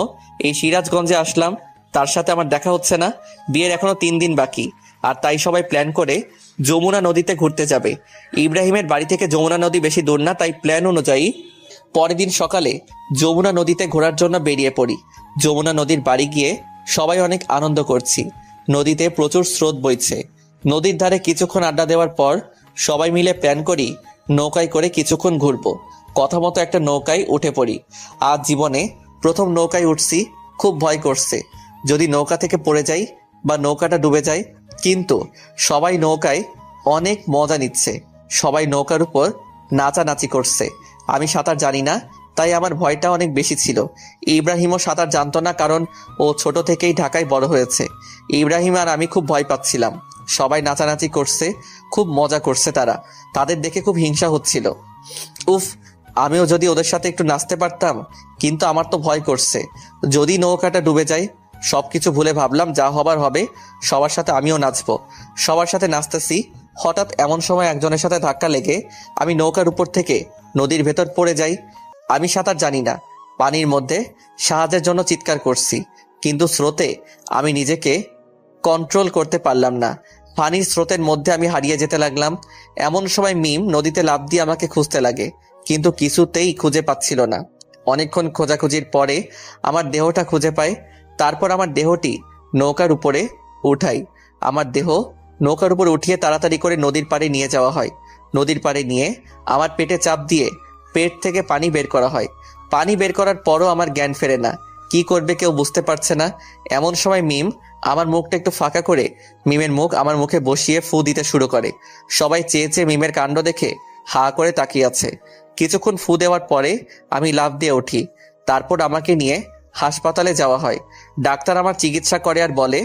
এই সিরাজগঞ্জে আসলাম, তার সাথে আমার দেখা হচ্ছে না। বিয়ের এখনো 3 দিন বাকি, আর তাই সবাই প্ল্যান করে যমুনা নদীতে ঘুরতে যাবে। ইব্রাহিমের বাড়ি থেকে যমুনা নদী বেশি দূর না, তাই প্ল্যান অনুযায়ী পরের দিন সকালে যমুনা নদীতে ঘোরার জন্য বেরিয়ে পড়ি। যমুনা নদীর বাড়ি গিয়ে সবাই অনেক আনন্দ করছি। নদীতে প্রচুর স্রোত বইছে। নদীর ধারে কিছুক্ষণ আড্ডা দেওয়ার পর সবাই মিলে প্ল্যান করি নৌকায় করে কিছুক্ষণ ঘুরবো। কথা মতো একটা নৌকায় উঠে পড়ি। আজ জীবনে প্রথম নৌকায় উঠছি, খুব ভয় করছে যদি নৌকা থেকে পড়ে যাই বা নৌকাটা ডুবে যায়। কিন্তু সবাই নৌকায় অনেক মজা নিচ্ছে। সবাই নৌকার উপর নাচানাচি করছে। আমি সাঁতার জানি না, তাই আমার ভয়টা অনেক বেশি ছিল। ইব্রাহিমও সাঁতার জানতো না, কারণ ও ছোট থেকেই ঢাকায় বড় হয়েছে। ইব্রাহিম আর আমি খুব ভয় পাচ্ছিলাম। সবাই নাচানাচি করছে, খুব মজা করছে তারা। তাদের দেখে খুব হিংসা হচ্ছিল। উফ, আমিও যদি ওদের সাথে একটু নাচতে পারতাম। কিন্তু আমার তো ভয় করছে, যদি নৌকাটা ডুবে যায়। সবকিছু ভুলে ভাবলাম যা হবার হবে, সবার সাথে আমিও নাচবো। সবার সাথে নাচতেছি, হঠাৎ এমন সময় একজনের সাথে ধাক্কা লেগে আমি নৌকার উপর থেকে নদীর ভেতর পড়ে যাই। আমি সাঁতার জানি না, পানির মধ্যে সাহায্যের জন্য চিৎকার করছি, কিন্তু স্রোতে আমি নিজেকে কন্ট্রোল করতে পারলাম না। পানির স্রোতের মধ্যে আমি হারিয়ে যেতে লাগলাম। এমন সময় মিম নদীতে লাফ দিয়ে আমাকে খুঁজতে লাগে, কিন্তু কিছুতেই খুঁজে পাচ্ছিল না। অনেকক্ষণ খোঁজাখুঁজির পরে আমার দেহটা খুঁজে পায়। তারপর আমার দেহটি নৌকার উপরে উঠাই। আমার দেহ নৌকার উপর উঠিয়ে তাড়াতাড়ি করে নদীর পাড়ে নিয়ে যাওয়া হয়। নদীর পাড়ে নিয়ে আমার পেটে চাপ দিয়ে পেট থেকে পানি বের করা হয়। পানি বের করার পরও আমার জ্ঞান ফেরে না। কি করবে কেউ বুঝতে পারছে না। এমন সময় মিম আমার মুখটা একটু ফাঁকা করে মিমের মুখ আমার মুখে বসিয়ে ফু দিতে শুরু করে। সবাই চেয়ে চেয়ে মিমের কাণ্ড দেখে হা করে তাকিয়ে আছে। কিছুক্ষণ ফু দেওয়ার পরে আমি লাফ দিয়ে উঠি। তারপর আমাকে নিয়ে হাসপাতালে যাওয়া হয়। ডাক্তার আমার চিকিৎসা করে আর বলে,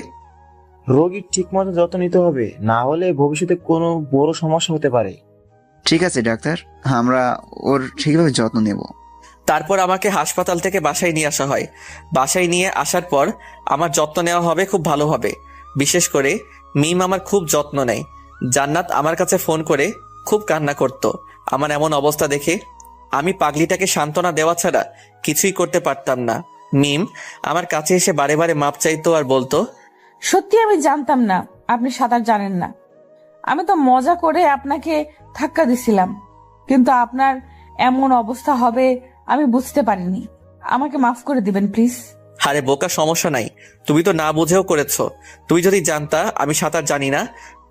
রোগীর ঠিক মতো যত্ন নিতে হবে, না হলে ভবিষ্যতে কোনো বড় সমস্যা হতে পারে। ঠিক আছে ডাক্তার, আমরা ওর ঠিকভাবে যত্ন নেব। তারপর আমাকে হাসপাতাল থেকে বাসায় নিয়ে আসা হয়। বাসায় নিয়ে আসার পর আমার যত্ন নেওয়া হবে খুব ভালোভাবে। বিশেষ করে মিম আমার খুব যত্ন নেয়। জান্নাত আমার কাছে ফোন করে খুব কান্না করত আমার এমন অবস্থা দেখে। আমি পাগলিটাকে সান্ত্বনা দেওয়া ছাড়া কিছুই করতে পারতাম না। মিম আমার কাছে এসে বারে বারে মাপ চাইতো আর বলতো, সত্যি আমি জানতাম না আপনি সাঁতার জানেন না। আমি তো মজা করে আপনাকে ধাক্কা দিছিলাম, কিন্তু আপনার এমন অবস্থা হবে আমি বুঝতে পারিনি। আমাকে মাফ করে দিবেন প্লিজ। আরে বোকা, সমস্যা নাই, তুমি তো না বুঝেও করেছো। তুমি যদি জানতা আমি সাঁতার জানি না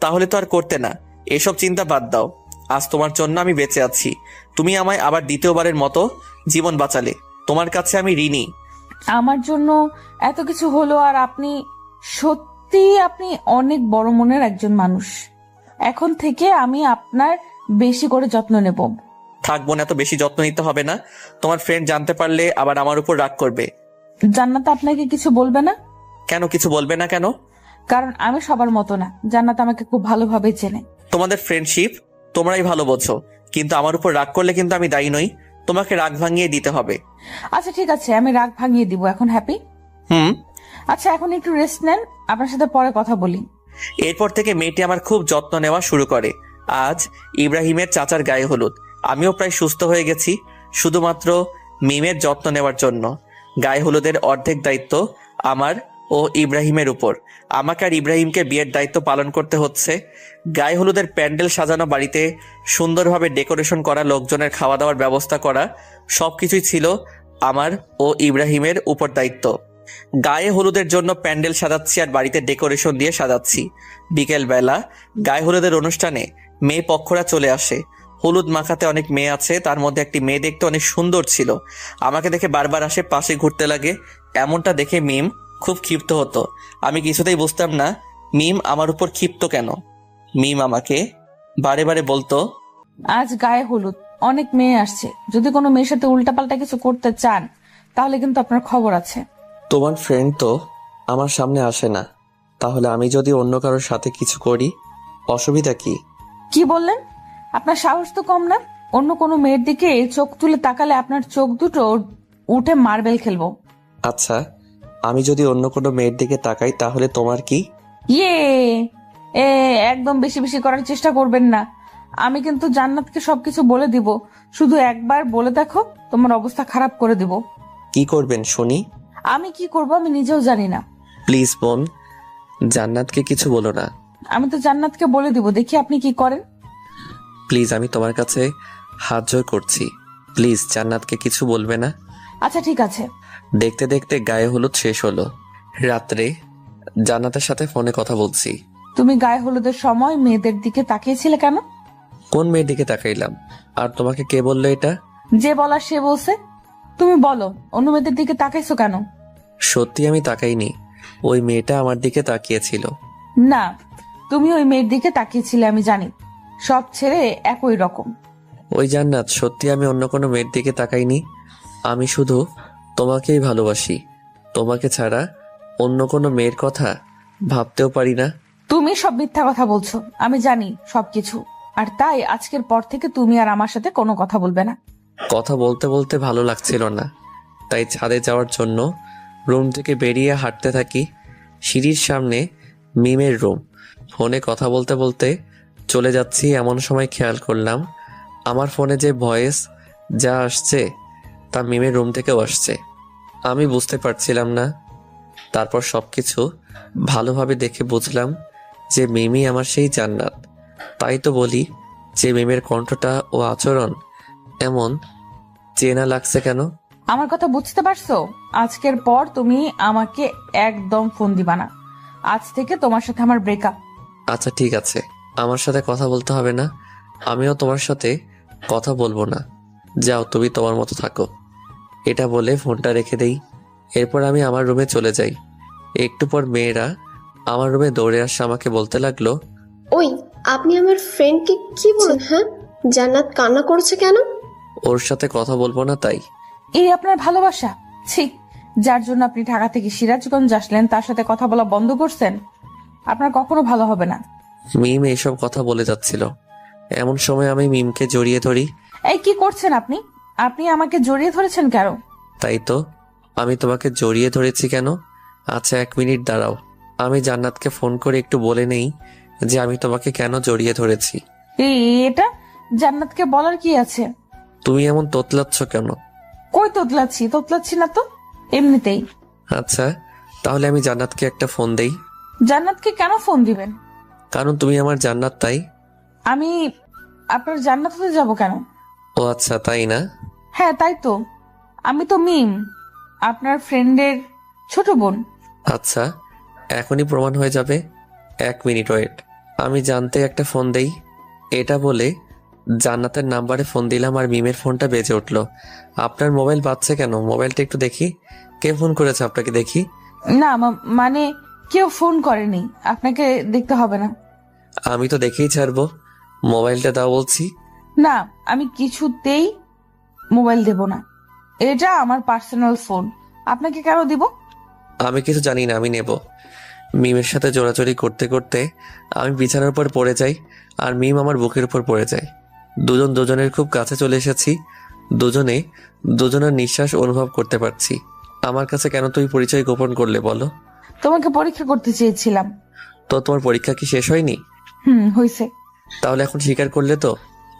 তাহলে তো আর করতে না। এসব চিন্তা বাদ দাও, আজ তোমার জন্য আমি বেঁচে আছি। তুমি আমায় আবার দ্বিতীয়বারের মতো জীবন বাঁচালে, তোমার কাছে আমি ঋণী। আমার জন্য এত কিছু হলো, আর আপনি সত্যি আপনি অনেক বড় মনের একজন মানুষ। এখন থেকে আমি আপনার বেশি করে যত্ন নেব। থাকবো না, এত বেশি যত্ন নিতে হবে না। তোমার ফ্রেন্ড জানতে পারলে আবার আমার উপর রাগ করবে। জান্নাত আপনাকে কিছু বলবে না? কেন কিছু বলবে না কেন? কারণ আমি সবার মতো না। জান্নাত আমাকে খুব ভালোভাবে চেনে। তোমাদের ফ্রেন্ডশিপ তোমরাই ভালো বোঝো, কিন্তু আমার উপর রাগ করলে কিন্তু আমি দায়ী নই। তোমাকে রাগ ভাঙিয়ে দিতে হবে। আচ্ছা ঠিক আছে, আমি রাগ ভাঙিয়ে দিব। এখন হ্যাপি? আচ্ছা এখন একটু রেস্ট নেন, আপনার সাথে পরে কথা বলি। এরপর থেকে মেয়েটি আমার খুব যত্ন নেওয়া শুরু করে। আজ ইব্রাহিমের চাচার গায়ে হলুদ। আমিও প্রায় সুস্থ হয়ে গেছি, শুধুমাত্র মিমের যত্ন নেওয়ার জন্য। গায়ে হলুদের অর্ধেক দায়িত্ব আমার ও ইব্রাহিমের উপর। আমাকে আর ইব্রাহিমকে বিয়ের দায়িত্ব পালন করতে হচ্ছে। গায়ে হলুদের প্যান্ডেল সাজানো, বাড়িতে সুন্দরভাবে ডেকোরেশন করা, লোকজনের খাওয়া দাওয়ার ব্যবস্থা করা, সবকিছুই ছিল আমার ও ইব্রাহিমের উপর দায়িত্ব। গায়ে হলুদের জন্য প্যান্ডেল সাজাচ্ছি আর বাড়িতে ডেকোরেশন দিয়ে সাজাচ্ছি। বিকেল বেলা গায়ে হলুদের অনুষ্ঠানে মেয়ে পক্ষরা চলে আসে। হলুদ মাখাতে অনেক মেয়ে আছে, তার মধ্যে একটি মেয়ে দেখতে অনেক সুন্দর ছিল। আমাকে দেখে বারবার আসে, পাশে ঘুরতে লাগে। এমনটা দেখে মিম খুব ক্ষিপ্ত হতো। আমি কিছুতেই বুঝতাম না মিম আমার উপর ক্ষিপ্ত কেন। মিম আমাকে বারে বারে বলতো, আজ গায়ে হলুদ, অনেক মেয়ে আসছে। যদি কোনো মেয়ের সাথে উল্টাপাল্টা কিছু করতে চান তাহলে কিন্তু আপনার খবর আছে। তোমার ফ্রেন্ড তো আমার সামনে আসে না, তাহলে আমি যদি অন্য কারোর সাথে কিছু করি অসুবিধা কি? কি বললেন? আপনার সাহস তো কম না। অন্য কোনো মেয়ের দিকে চোখ তুলে তাকালে আপনার চোখ দুটো উঠে মার্বেল খেলবো। আচ্ছা, আমি যদি অন্য কোনো মেয়ের দিকে তাকাই তাহলে তোমার কি? ইয়ে এ একদম বেশি বেশি করার চেষ্টা করবেন না। আমি কিন্তু জান্নাতকে সবকিছু বলে দিব। শুধু একবার বলে দেখো, তোমার অবস্থা খারাপ করে দিব। কি করবেন শুনি? আমি কি করব আমি নিজেও জানি না। প্লিজ বোন, জান্নাতকে কিছু বলো না। আমি তো জান্নাতকে বলে দিব, দেখি আপনি কি করেন। প্লিজ, আমি তোমার কাছে হাত জোড় করছি, প্লিজ জান্নাতকে কিছু বলবে না। আচ্ছা ঠিক আছে। দেখতে দেখতে গায়ে হলুদ শেষ হলো। রাত্রে জান্নাতের সাথে ফোনে কথা বলছি। তুমি গায়ে হলুদের সময় মেয়েদের দিকে তাকিয়েছিলে কেন? কোন মেয়ের দিকে তাকাইলাম? আর তোমাকে কে বললো এটা? যে বলার সে বলছে। তুমি বলো, অন্য মেয়েদের দিকে তাকাইছো কেন? সত্যি আমি তাকাইনি, ওই মেয়েটা আমার দিকে তাকিয়েছিল। না, তুমি ওই মেয়ের দিকে তাকিয়েছিলে, আমি জানি। সব ছেড়ে একই রকম। ওই জান্নাত, সত্যি আমি অন্য কোনো মেয়ের দিকে তাকাইনি। আমি শুধু তোমাকেই ভালোবাসি। তোমাকে ছাড়া অন্য কোনো মেয়ের কথা ভাবতেও পারি না। তুমি সব মিথ্যা কথা বলছো, আমি জানি সবকিছু। আর তাই আজকের পর থেকে তুমি আর আমার সাথে কোনো কথা বলবে না। কথা বলতে বলতে ভালো লাগছিল না, তাই ছাদে যাওয়ার জন্য রুম থেকে বেরিয়ে হাঁটতে থাকি। সিঁড়ির সামনে মিমের রুম। ফোনে কথা বলতে বলতে চলে যাচ্ছি, এমন সময় খেয়াল করলাম আমার ফোনে যে ভয়েস যা আসছে তা মিমের রুম থেকেও আসছে। আমি বুঝতে পারছিলাম না। তারপর সবকিছু ভালোভাবে দেখে বুঝলাম যে মিমি আমার সেই জান্নাত। তাই তো বলি যে মিমের কণ্ঠটা ও আচরণ এমন চেনা লাগছে কেন? আমার কথা বুঝতে পারছো? আজকের পর তুমি আমাকে একদম ফোন দিবা না। আজ থেকে তোমার সাথে আমার ব্রেকআপ। আচ্ছা ঠিক আছে, আমার সাথে কথা বলতে হবে না, আমিও তোমার সাথে কথা বলবো না। যাও, তুমি তোমার মতো থাকো। এটা বলে ফোনটা রেখে দেই। এরপর আমি আমার রুমে চলে যাই। একটু পর মেয়েরা আমার রুমে দৌড়ে আসে, আমাকে বলতে লাগলো, ওই আপনি আমার ফ্রেন্ডকে কি বলেন? হ্যাঁ, জান্নাত কান্না করছে কেন? ওর সাথে কথা বলবো না তাই। এই আপনার ভালোবাসা? ছি, যার জন্য আপনি ঢাকা থেকে সিরাজগঞ্জ আসলেন তার সাথে কথা বলা বন্ধ করছেন? আপনার কখনো ভালো হবে না। মিম এইসব কথা বলে যাচ্ছিল, এমন সময় আমি মিমকে জড়িয়ে ধরি। এই কি করছেন আপনি? আপনি আমাকে জড়িয়ে ধরেছেন কেন? তাই তো, আমি তোমাকে জড়িয়ে ধরেছি কেন? আচ্ছা 1 মিনিট দাঁড়াও, আমি জান্নাতকে ফোন করে একটু বলে নেই যে আমি তোমাকে কেন জড়িয়ে ধরেছি। এটা জান্নাতকে বলার কি আছে? তুমি এমন তোতলাচ্ছ কেন? কই তোতলাচ্ছি না তো, এমনিতেই। আচ্ছা তাহলে আমি জান্নাতকে একটা ফোন দেই। জান্নাতকে কেন ফোন দিবেন? কারণ তুমি আমার জান্নাত, তাই। আমি আপনার জান্নাত হতে যাব কেন? ও আচ্ছা, তাই না? হ্যাঁ তাই তো, আমি তো মিম, আপনার ফ্রেন্ডের ছোট বোন। আচ্ছা এখনই প্রমাণ হয়ে যাবে। 1 মিনিট ওয়েট, আমি জানতে একটা ফোন দেই। এটা বলে জান্নাতের নাম্বারে ফোন দিলাম আর মিমের ফোনটা বেজে উঠলো। আপনার মোবাইল বাজছে কেন? মোবাইলটা একটু দেখি। কে ফোন করেছে আপনাকে দেখি? না মানে কেউ ফোন করেনি, আপনাকে দেখতে হবে না। আমি তো দেখেই ছাড়বো। মোবাইলটা দাও বলছি। না, আমি কিছুতেই মোবাইল দেব না, এটা আমার পার্সোনাল ফোন, আপনাকে কেন দিব? আমি কিছু জানি না, আমি নেব। মিমের সাথে জোরাজোরি করতে করতে আমি বিছানার উপর পড়ে যাই আর মিম আমার বুকের উপর পড়ে যায়। দুজন দুজনের খুব কাছে চলে এসেছি। দুজনে দুজনের নিঃশ্বাস অনুভব করতে পারছি। আমার কাছে কেন তুই পরিচয় গোপন করলে বলো? তোমাকে পরীক্ষা করতে চেয়েছিলাম। তো তোমার পরীক্ষা কি শেষ হয়নি? হয়েছে। তাহলে এখন স্বীকার করলে তো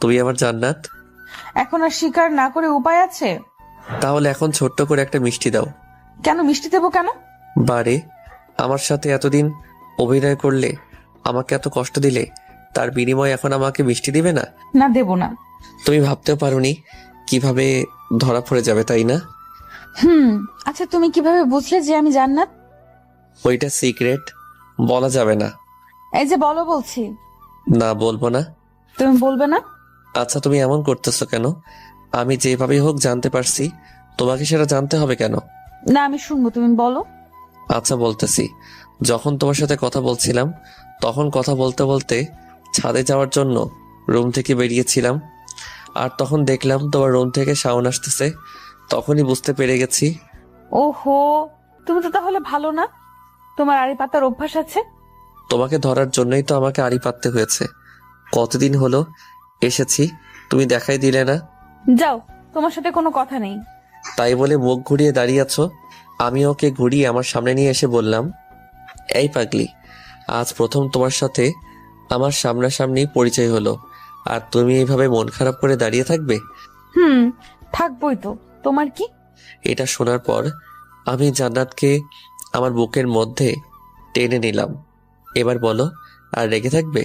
তুই আমার জান্নাত? এখন আর স্বীকার না করে উপায় আছে? তাহলে এখন ছোট্ট করে একটা মিষ্টি দাও। কেন মিষ্টি দেবো কেন? বারে, আমার সাথে এতদিন অভিনয় করলে, আমাকে এত কষ্ট দিলে, তার বিনিময়ে এখন আমাকে মিষ্টি দিবে না? না, দেব না। তুমি ভাবতেও পারোনি কিভাবে ধরা পড়ে যাবে, তাই না? আচ্ছা তুমি কিভাবে বুঝলে যে আমি জান্নাত? ওইটা সিক্রেট, বলা যাবে না। এই যে বলো বলছি। না, বলবো না। তুমি বলবে না? আচ্ছা তুমি এমন করতেছো কেন? আমি যেভাবেই হোক জানতে পারছি, তোমাকে সেটা জানতে হবে কেন? না, আমি শুনবো, তুমি বলো। আচ্ছা বলতেছি। যখন তোমার সাথে কথা বলছিলাম, তখন কথা বলতে বলতে ছাদে যাওয়ার জন্য রুম থেকে বেরিয়েছিলাম, আর তখন দেখলাম তোমার রুম থেকে সাউন্ড আসতেছে। তখনই বুঝতে পেরে গেছি। ওহো, তুমি তো তাহলে ভালো না, তোমার আড়ি পাতার অভ্যাস আছে। তোমাকে ধরার জন্যই তো আমাকে আড়ি পাততে হয়েছে। কতদিন হলো এসেছি, তুমি দেখাই দিলে না। যাও, তোমার সাথে কোনো কথা নেই। তাই বলে মুখ ঘুরিয়ে দাঁড়িয়ে আছো। আমি ওকে ঘুরিয়ে আমার সামনে নিয়ে এসে বললাম, এই পাগলি, আজ প্রথম তোমার সাথে আমার সামনাসামনি পরিচয় হলো, আর তুমি এইভাবে মন খারাপ করে দাঁড়িয়ে থাকবে? থাকবোই তো, তোমার কি? এটা শোনার পর আমি জান্নাতকে আমার বুকের মধ্যে টেনে নিলাম। এবার বলো, আর রেগে থাকবে?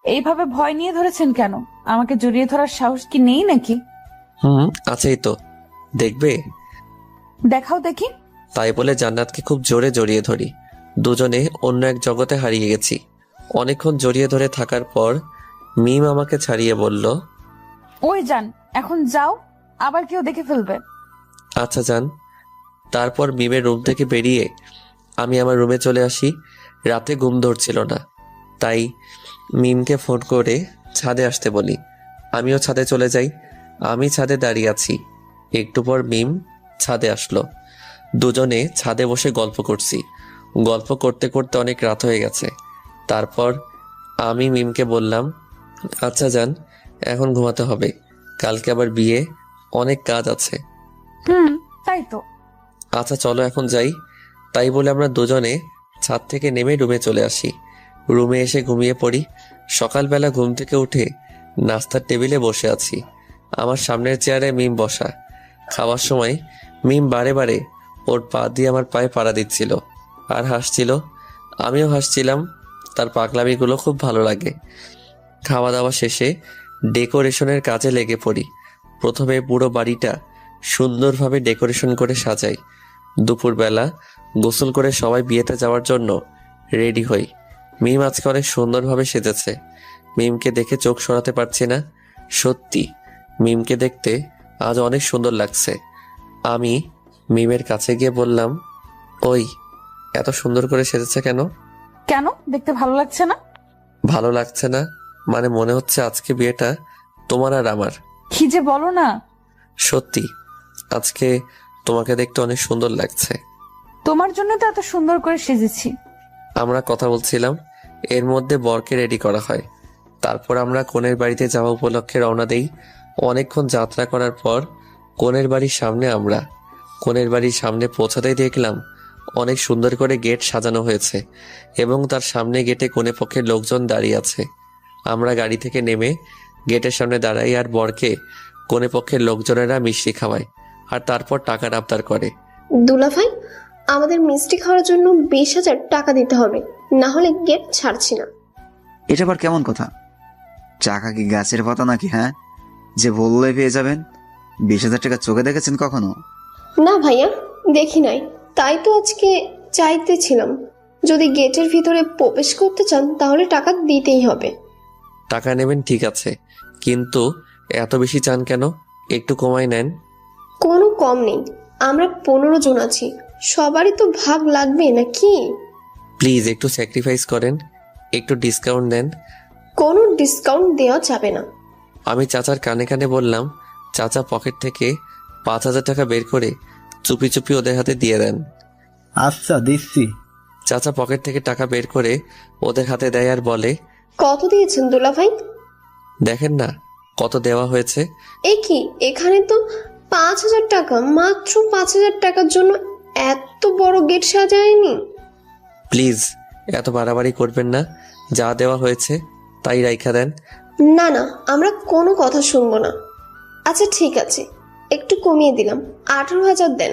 এইভাবে ভয় নিয়ে ধরেছেন কেন? আমাকে জড়িয়ে ধরার সাহস কি নেই নাকি? আছেই তো, দেখবে? দেখাও দেখি। তাই বলে জান্নাতকে খুব জোরে জড়িয়ে ধরি। দুজনে অন্য এক জগতে হারিয়ে গেছি। অনেকক্ষণ জড়িয়ে ধরে থাকার পর মিম আমাকে ছাড়িয়ে বলল, ওই যান, এখন যাও, আবার কেউ দেখে ফেলবে। আচ্ছা যান। তারপর মিমের রুম থেকে বেরিয়ে আমি আমার রুমে চলে আসি। রাতে ঘুম ধরছিল না, তাই মিমকে ফোন করে ছাদে আসতে বলি। আমিও ছাদে চলে যাই। আমি ছাদে দাঁড়িয়ে আছি। একটু পর মিম ছাদে আসলো। দুজনে ছাদে বসে গল্প করছি। গল্প করতে করতে অনেক রাত হয়ে গেছে। তারপর আমি মিমকে বললাম, আচ্ছা যান, এখন ঘুমাতে হবে, কালকে আবার বিয়ে, অনেক কাজ আছে। তাই তো। আচ্ছা চলো এখন যাই। তাই বলে আমরা দুজনে ছাদ থেকে নেমে রুমে চলে আসি। রুমে এসে ঘুমিয়ে পড়ি। সকালবেলা ঘুম থেকে উঠে নাস্তার টেবিলে বসে আছি। আমার সামনের চেয়ারে মিম বসা। খাওয়ার সময় মিম বারে বারে ওর পা দিয়ে আমার পায়ে পাড়া দিচ্ছিল আর হাসছিল। আমিও হাসছিলাম। তার পাগলামিগুলো খুব ভালো লাগে। খাওয়া দাওয়া শেষে ডেকোরেশনের কাজে লেগে পড়ি। প্রথমে পুরো বাড়িটা সুন্দরভাবে ডেকোরেশন করে সাজাই। দুপুরবেলা গোসল করে সবাই বিয়েতে যাওয়ার জন্য রেডি হই। মিম আজকে অনেক সুন্দরভাবে সেজেছে। মিমকে দেখে চোখ সরাতে পারছি না। সত্যি মিমকে দেখতে আজ অনেক সুন্দর লাগছে। আমি মিমের কাছে গিয়ে বললাম, ওই এত সুন্দর করে সেজেছে কেন? কেন, দেখতে ভালো লাগছে না? ভালো লাগছে না মানে মনে হচ্ছে আজকে বিয়েটা তোমার আর আমার। কি যে বলো না। সত্যি আজকে তোমাকে দেখতে অনেক সুন্দর লাগছে। তোমার জন্য তো এত সুন্দর করে সেজেছি। আমরা কথা বলছিলাম, এর মধ্যে বরকে রেডি করা হয়। তারপর আমরা কনের বাড়িতে যাওয়া উপলক্ষে রওনা দেই। অনেকক্ষণ যাত্রা করার পর কনের বাড়ির সামনে আমরা কনের বাড়ির সামনে পৌঁছাতেই দেখলাম অনেক সুন্দর করে গেট সাজানো হয়েছে এবং তার সামনে গেটে কনে পক্ষের লোকজন দাঁড়িয়ে আছে। আমরা গাড়ি থেকে নেমে গেটের সামনে দাঁড়াই আর বরকে কনে পক্ষের লোকজনেরা মিষ্টি খাওয়ায় আর তারপর টাকার আবদার করে। দুলাভাই, আমাদের মিষ্টি খাওয়ার জন্য 20,000 টাকা দিতে হবে, না হলে গেট ছাড়ছি না। এটা আবার কেমন কথা? টাকা কি গাছের পাতা নাকি? হ্যাঁ, যে বললে পেয়ে যাবেন। 20,000 টাকা চোখে দেখেছেন কখনো? না ভাইয়া, দেখি নাই, তাই তো আজকে চাইতেছিলাম। যদি গেটের ভিতরে প্রবেশ করতে চান তাহলে টাকা দিতেই হবে। টাকা নেবেন ঠিক আছে, কিন্তু এত বেশি চান কেন? একটু কমাই নেন। কোনো কম নেই, আমরা 15 জন আছি, সবারই তো ভাগ লাগবে নাকি? প্লিজ একটু স্যাক্রিফাইস করেন, একটু ডিসকাউন্ট দেন। কোনো ডিসকাউন্ট দেওয়া যাবে না। আমি চাচার কানে কানে বললাম। চাচা পকেট থেকে 5,000 টাকা বের করে চুপি চুপি ওদের হাতে দিয়ে দেন। আচ্ছা দিচ্ছি। চাচা পকেট থেকে টাকা বের করে ওদের হাতে দেয় আর বলে, কত দিয়েছেন দুলাভাই? দেখেন না কত দেওয়া হয়েছে। এ কি, এখানে তো 5,000 টাকা, মাত্র 5,000 টাকার জন্য এত বড় গেট সাজায়নি। প্লিজ এত বাড়াবাড়ি করবেন না, যা দেওয়া হয়েছে তাই রাইখা দেন। না না, আমরা কোনো কথা শুনবো না। আচ্ছা ঠিক আছে, একটু কমিয়ে দিলাম, 18,000 দেন।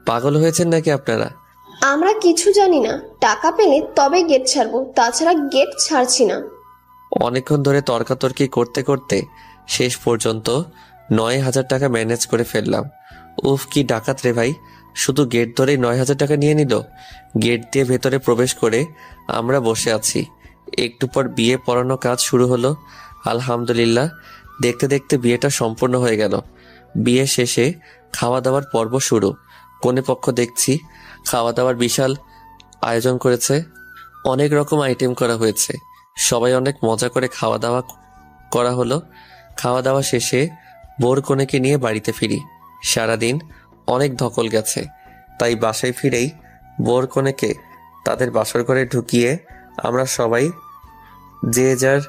পাগল হয়েছেন নাকি আপনারা? আমরা কিছু জানি না, টাকা পেলে তবে গেট ছাড়বো, তাছাড়া গেট ছাড়ছি না। অনেকক্ষণ ধরে তর্কাতর্কি করতে করতে শেষ পর্যন্ত 9,000 টাকা ম্যানেজ করে ফেললাম। উফ কি ডাকাত রে ভাই, শুধু গেট ধরেই 9,000 টাকা নিয়ে নিল। গেট দিয়ে ভেতরে প্রবেশ করে আমরা বসে আছি। একটু পর বিয়ে পড়ানো কাজ শুরু হলো। আলহামদুলিল্লাহ, দেখতে দেখতে বিয়েটা সম্পূর্ণ হয়ে গেল। বিয়ে শেষে খাওয়া দাওয়ার পর্ব শুরু। কনে পক্ষ দেখছি খাওয়া দাওয়ার বিশাল আয়োজন করেছে, অনেক রকম আইটেম করা হয়েছে। সবাই অনেক মজা করে খাওয়া দাওয়া করা হলো। খাওয়া দাওয়া শেষে বোর কনেকে নিয়ে বাড়িতে ফিরি। সারাদিন অনেক ধকল গেছে, তাই বাসায় ফিরেই বোর কনেকে তাদের বাসর ঘরে ঢুকিয়ে আমরা সবাই যে যার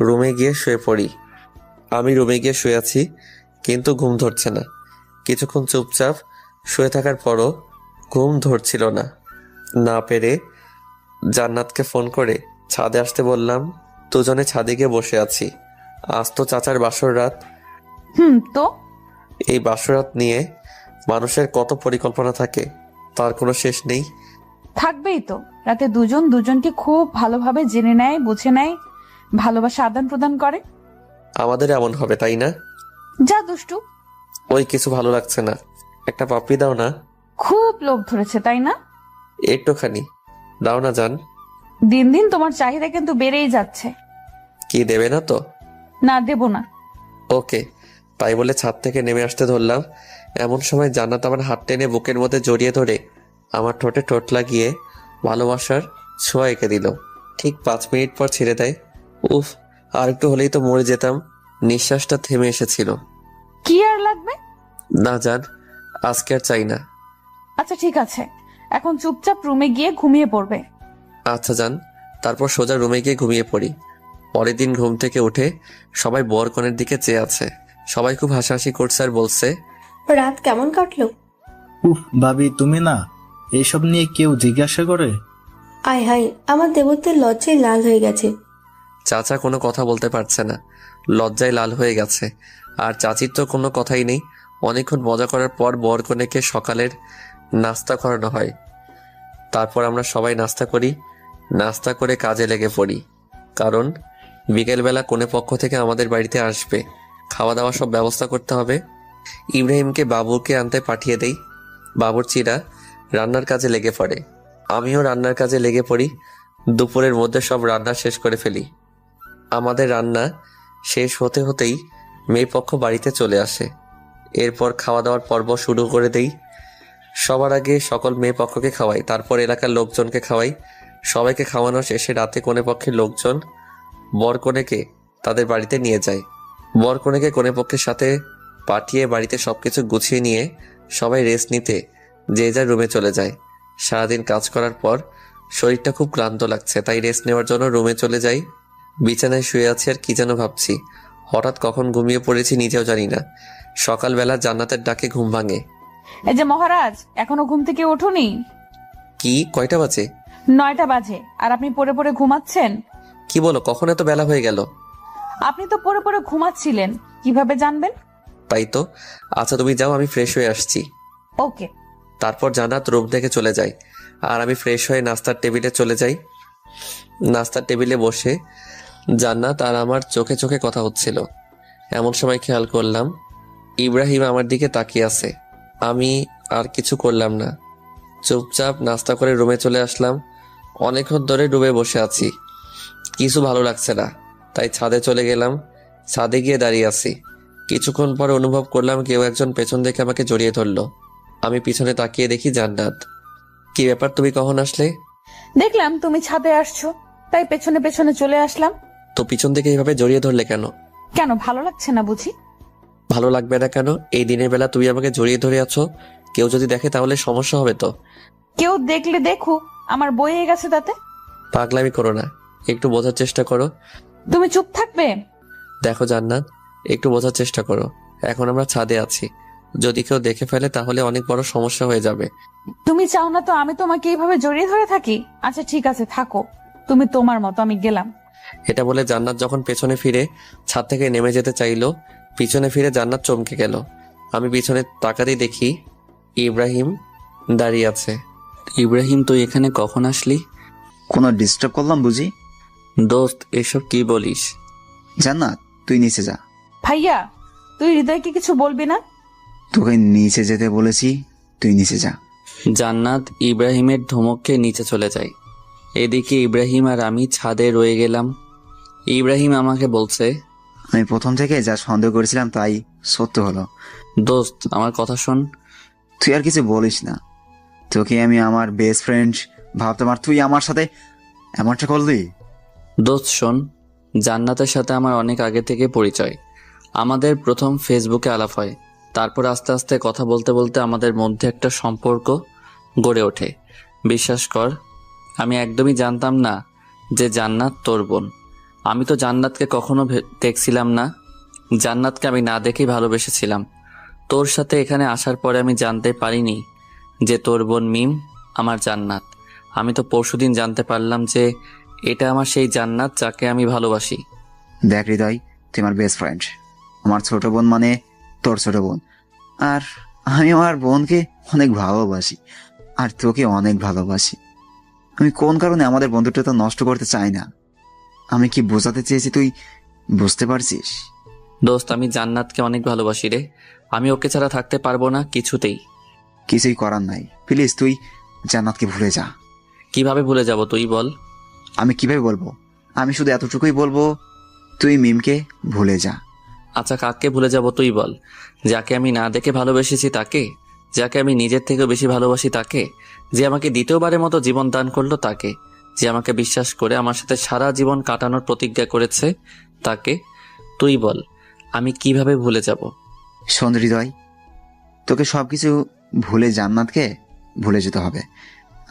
রুমে গিয়ে শুয়ে পড়ি। আমি রুমে গিয়ে শুয়ে আছি, কিন্তু ঘুম ধরছে না। কিছুক্ষণ চুপচাপ শুয়ে থাকার পরও ঘুম ধরছিল না। না পেরে জান্নাতকে ফোন করে ছাদে আসতে বললাম। দুজনে ছাদে গিয়ে বসে আছি। আজ তো চাচার বাসর রাত। তো এই বাসরাত নিয়ে মানুষের কত পরিকল্পনা থাকে, তার কোনো শেষ নেই। থাকবেই তো। রাতে দুজন দুজনকে খুব ভালোভাবে জেনে নেয়, বুঝে নেয়, ভালোবাসা আদান প্রদান করে। আমাদের এমন হবে তাই না? যা দুষ্টু। ওই কিছু ভালো লাগছে না, একটা পাপ্পি দাও না। খুব লোভ ধরেছে তাই না? একটুখানি দাও না জান। দিন দিন তোমার চাহিদা কিন্তু বেড়েই যাচ্ছে। কি দেবে না তো? না, দেব না। ওকে, তাই বলে ছাদ থেকে নেমে আসতে ধরলাম। এমন সময় জান্নাত আমার হাত টেনে বুকের মধ্যে জড়িয়ে ধরে আমার ঠোঁটে ঠোঁট লাগিয়ে ভালোবাসার ছোঁয়া এঁকে দিল। ঠিক 5 মিনিট পর ছেড়ে দেয়। উফ, আর একটু হলেই তো মরে যেতাম। নিঃশ্বাসটা থেমে এসেছিল। কি আর লাগবে? না জান, আজকে আর চাই না। আচ্ছা ঠিক আছে, এখন চুপচাপ রুমে গিয়ে ঘুমিয়ে পড়বে। আচ্ছা জান। তারপর সোজা রুমে গিয়ে ঘুমিয়ে পড়ি। পরের দিন ঘুম থেকে উঠে সবাই বর কনের দিকে চেয়ে আছে। সবাই খুব হাসাহাসি করছে আর বলছে, রাত কেমন কাটলো? উফ ভাবি, তুমি না এইসব নিয়ে কেউ জিজ্ঞাসা করে? আয় হায়, আমার দেবত্বের লজ্জায় লাল হয়ে গেছে। চাচা কোনো কথা বলতে পারছে না, লজ্জায় লাল হয়ে গেছে। আর চাচির তো কোনো কথাই নেই। অনেকক্ষণ মজা করার পর বর কনেকে সকালের নাস্তা করানো হয়। তারপর আমরা সবাই নাস্তা করি। নাস্তা করে কাজে লেগে পড়ি, কারণ বিকেলবেলা কনে পক্ষ থেকে আমাদের বাড়িতে আসবে। খাওয়া দাওয়া সব ব্যবস্থা করতে হবে। ইব্রাহিমকে বাবুকে আনতে পাঠিয়ে দেই। বাবুর্চিরা রান্নার কাজে লেগে পড়ে। আমিও রান্নার কাজে লেগে পড়ি। দুপুরের মধ্যে সব রান্না শেষ করে ফেলি। আমাদের রান্না শেষ হতে হতেই মেয়ে পক্ষ বাড়িতে চলে আসে। এরপর খাওয়া দাওয়ার পর্ব শুরু করে দেই। সবার আগে সকল মেয়ে পক্ষকে খাওয়াই, তারপর এলাকার লোকজনকে খাওয়াই। সবাইকে খাওয়ানো শেষে রাতে কনে পক্ষের লোকজন বর কনেকে তাদের বাড়িতে নিয়ে যায়। বর কনেকে কনে পক্ষের সাথে পাঠিয়ে বাড়িতে সবকিছু গুছিয়ে নিয়ে সবাই রেস্ট নিতে যে যার রুমে চলে যায়। সারাদিন কাজ করার পর শরীরটা খুব ক্লান্ত লাগছে, তাই রেস্ট নেওয়ার জন্য রুমে চলে যাই। বিছানায় শুয়ে আছি আর কি যেন ভাবছি। হঠাৎ কখন ঘুমিয়ে পড়েছি নিজেও জানি না। সকালবেলা জান্নাতের ডাকে ঘুম ভাঙে। এই যে মহারাজ, এখনো ঘুম থেকে ওঠোনি? কি, কয়টা বাজে? 9টা বাজে, আর আপনি পড়ে পড়ে ঘুমাচ্ছেন? কি বলো, কখন এত বেলা হয়ে গেল? আপনি তো পড়ে পড়ে ঘুমাচ্ছিলেন, কিভাবে জানবেন? তাই তো। আচ্ছা তুমি যাও, আমি ফ্রেশ হয়ে আসছি। ওকে। তারপর জান্নাত রুম থেকে চলে যায় আর আমি ফ্রেশ হয়ে নাস্তার টেবিলে চলে যাই। নাস্তার টেবিলে বসে জান্নাত আর আমার চোখে চোখে কথা হচ্ছিল। এমন সময় খেয়াল করলাম ইব্রাহিম আমার দিকে তাকিয়ে আছে। আমি আর কিছু করলাম না, চুপচাপ নাস্তা করে রুমে চলে আসলাম। অনেকক্ষণ ধরে রুমে বসে আছি, কিছু ভালো লাগছে না, তাই ছাদে চলে গেলাম। ছাদে গিয়ে দাঁড়িয়ে আছি। কিছুক্ষণ পরে অনুভব করলাম কেউ একজন পেছন থেকে আমাকে জড়িয়ে ধরলো। আমি পিছনে তাকিয়ে দেখি জান্নাত। কি ব্যাপার, তুমি কখন আসলে? দেখলাম তুমি ছাদে আসছো, তাই পেছনে পেছনে চলে আসলাম। তো পিছন থেকে এইভাবে জড়িয়ে ধরলে কেন? কেন, ভালো লাগছে না বুঝি? ভালো লাগবে না কেন? এই দিনের বেলা তুমি আমাকে জড়িয়ে ধরে আছো, কেউ যদি দেখে তাহলে সমস্যা হবে তো। কেউ দেখলে দেখুক, আমার বইয়ে গেছে তাতে। পাগলামি করো না, একটু বোঝার চেষ্টা করো। তুমি চুপ থাকবে? দেখো জান্নাত, একটু বোঝার চেষ্টা করো। এখন আমরা ছাদে আছি, যদি কেউ দেখে ফেলে তাহলে অনেক বড় সমস্যা হয়ে যাবে। তুমি চাও না তো আমি তোমাকে এইভাবে জড়িয়ে ধরে থাকি? আচ্ছা ঠিক আছে, থাকো তুমি তোমার মতো, আমি গেলাম। এটা বলে জান্নাত যখন পেছনে ফিরে ছাদ থেকে নেমে যেতে চাইলো, পিছনে ফিরে জান্নাত চমকে গেল। আমি পিছনে তাকাতেই দেখি ইব্রাহিম দাঁড়িয়ে আছে। ইব্রাহিম, তুই এখানে কখন আসলি? কোনো ডিস্টার্ব করলাম বুঝি? দোস্ত, এসব কি বলিস? জান্নাত, তুই নিচে যা। ভাইয়া, তুই হৃদয়কে কিছু বলবি না? তোকে নিচে যেতে বলেছি, তুই নিচে যা। জান্নাত ইব্রাহিমের ধমকে নিচে চলে যায়। এদিকে ইব্রাহিম আর আমি ছাদে রয়ে গেলাম। ইব্রাহিম আমাকে বলছে, আমি প্রথম থেকে যা সন্দেহ করেছিলাম তাই সত্য হলো। দোস্ত, আমার কথা শোন। তুই আর কিছু বলিস না, তোকে আমি আমার বেস্ট ফ্রেন্ড ভাবতাম আর তুই আমার সাথে এমনটা করলি। দোস্ত শোন, জান্নাতের সাথে আমার অনেক আগে থেকে পরিচয়। আমাদের প্রথম ফেসবুকে আলাপ হয়, তারপর আস্তে আস্তে কথা বলতে বলতে আমাদের মধ্যে একটা সম্পর্ক গড়ে ওঠে। বিশ্বাস কর, আমি একদমই জানতাম না যে জান্নাত তোর বোন। আমি তো জান্নাতকে কখনো দেখছিলাম না, জান্নাতকে আমি না দেখেই ভালোবেসেছিলাম। তোর সাথে এখানে আসার পরে আমি জানতে পারিনি যে তোর বোন মিম আমার জান্নাত। আমি তো পরশুদিন জানতে পারলাম যে এটা আমার সেই জান্নাত যাকে আমি ভালোবাসি। দেখ হৃদয়, তুই আমার বেস্ট ফ্রেন্ড, আমার ছোট বোন মানে তোর ছোট বোন। আর আমি আমার বোনকে অনেক ভালোবাসি আর তোকে অনেক ভালোবাসি। আমি কোন কারণে আমাদের বন্ধুত্বটা নষ্ট করতে চাই না। আমি কি বোঝাতে চেয়েছি তুই বুঝতে পারছিস? দোস্ত, আমি জান্নাতকে অনেক ভালোবাসি রে। আমি ওকে ছাড়া থাকতে পারবো না কিছুতেই। কিছুই করার নাই, প্লিজ তুই জান্নাতকে ভুলে যা। কিভাবে ভুলে যাব তুই বল? আমি কিভাবে বলবো? আমি শুধু এতটুকুই বলবো, তুই মিমকে ভুলে যা। আচ্ছা, কাকে ভুলে যাব তুই বল? যাকে আমি না দেখে ভালোবেসেছি তাকে? যাকে আমি নিজের থেকেও বেশি ভালোবাসি তাকে? যে আমাকে দ্বিতীয়বারের মতো জীবন দান করলো তাকে? যে আমাকে বিশ্বাস করে আমার সাথে সারা জীবন কাটানোর প্রতিজ্ঞা করেছে তাকে? তুই বল, আমি কিভাবে ভুলে যাব? শোন হৃদয়, তোকে সবকিছু ভুলে জান্নাতকে ভুলে যেতে হবে।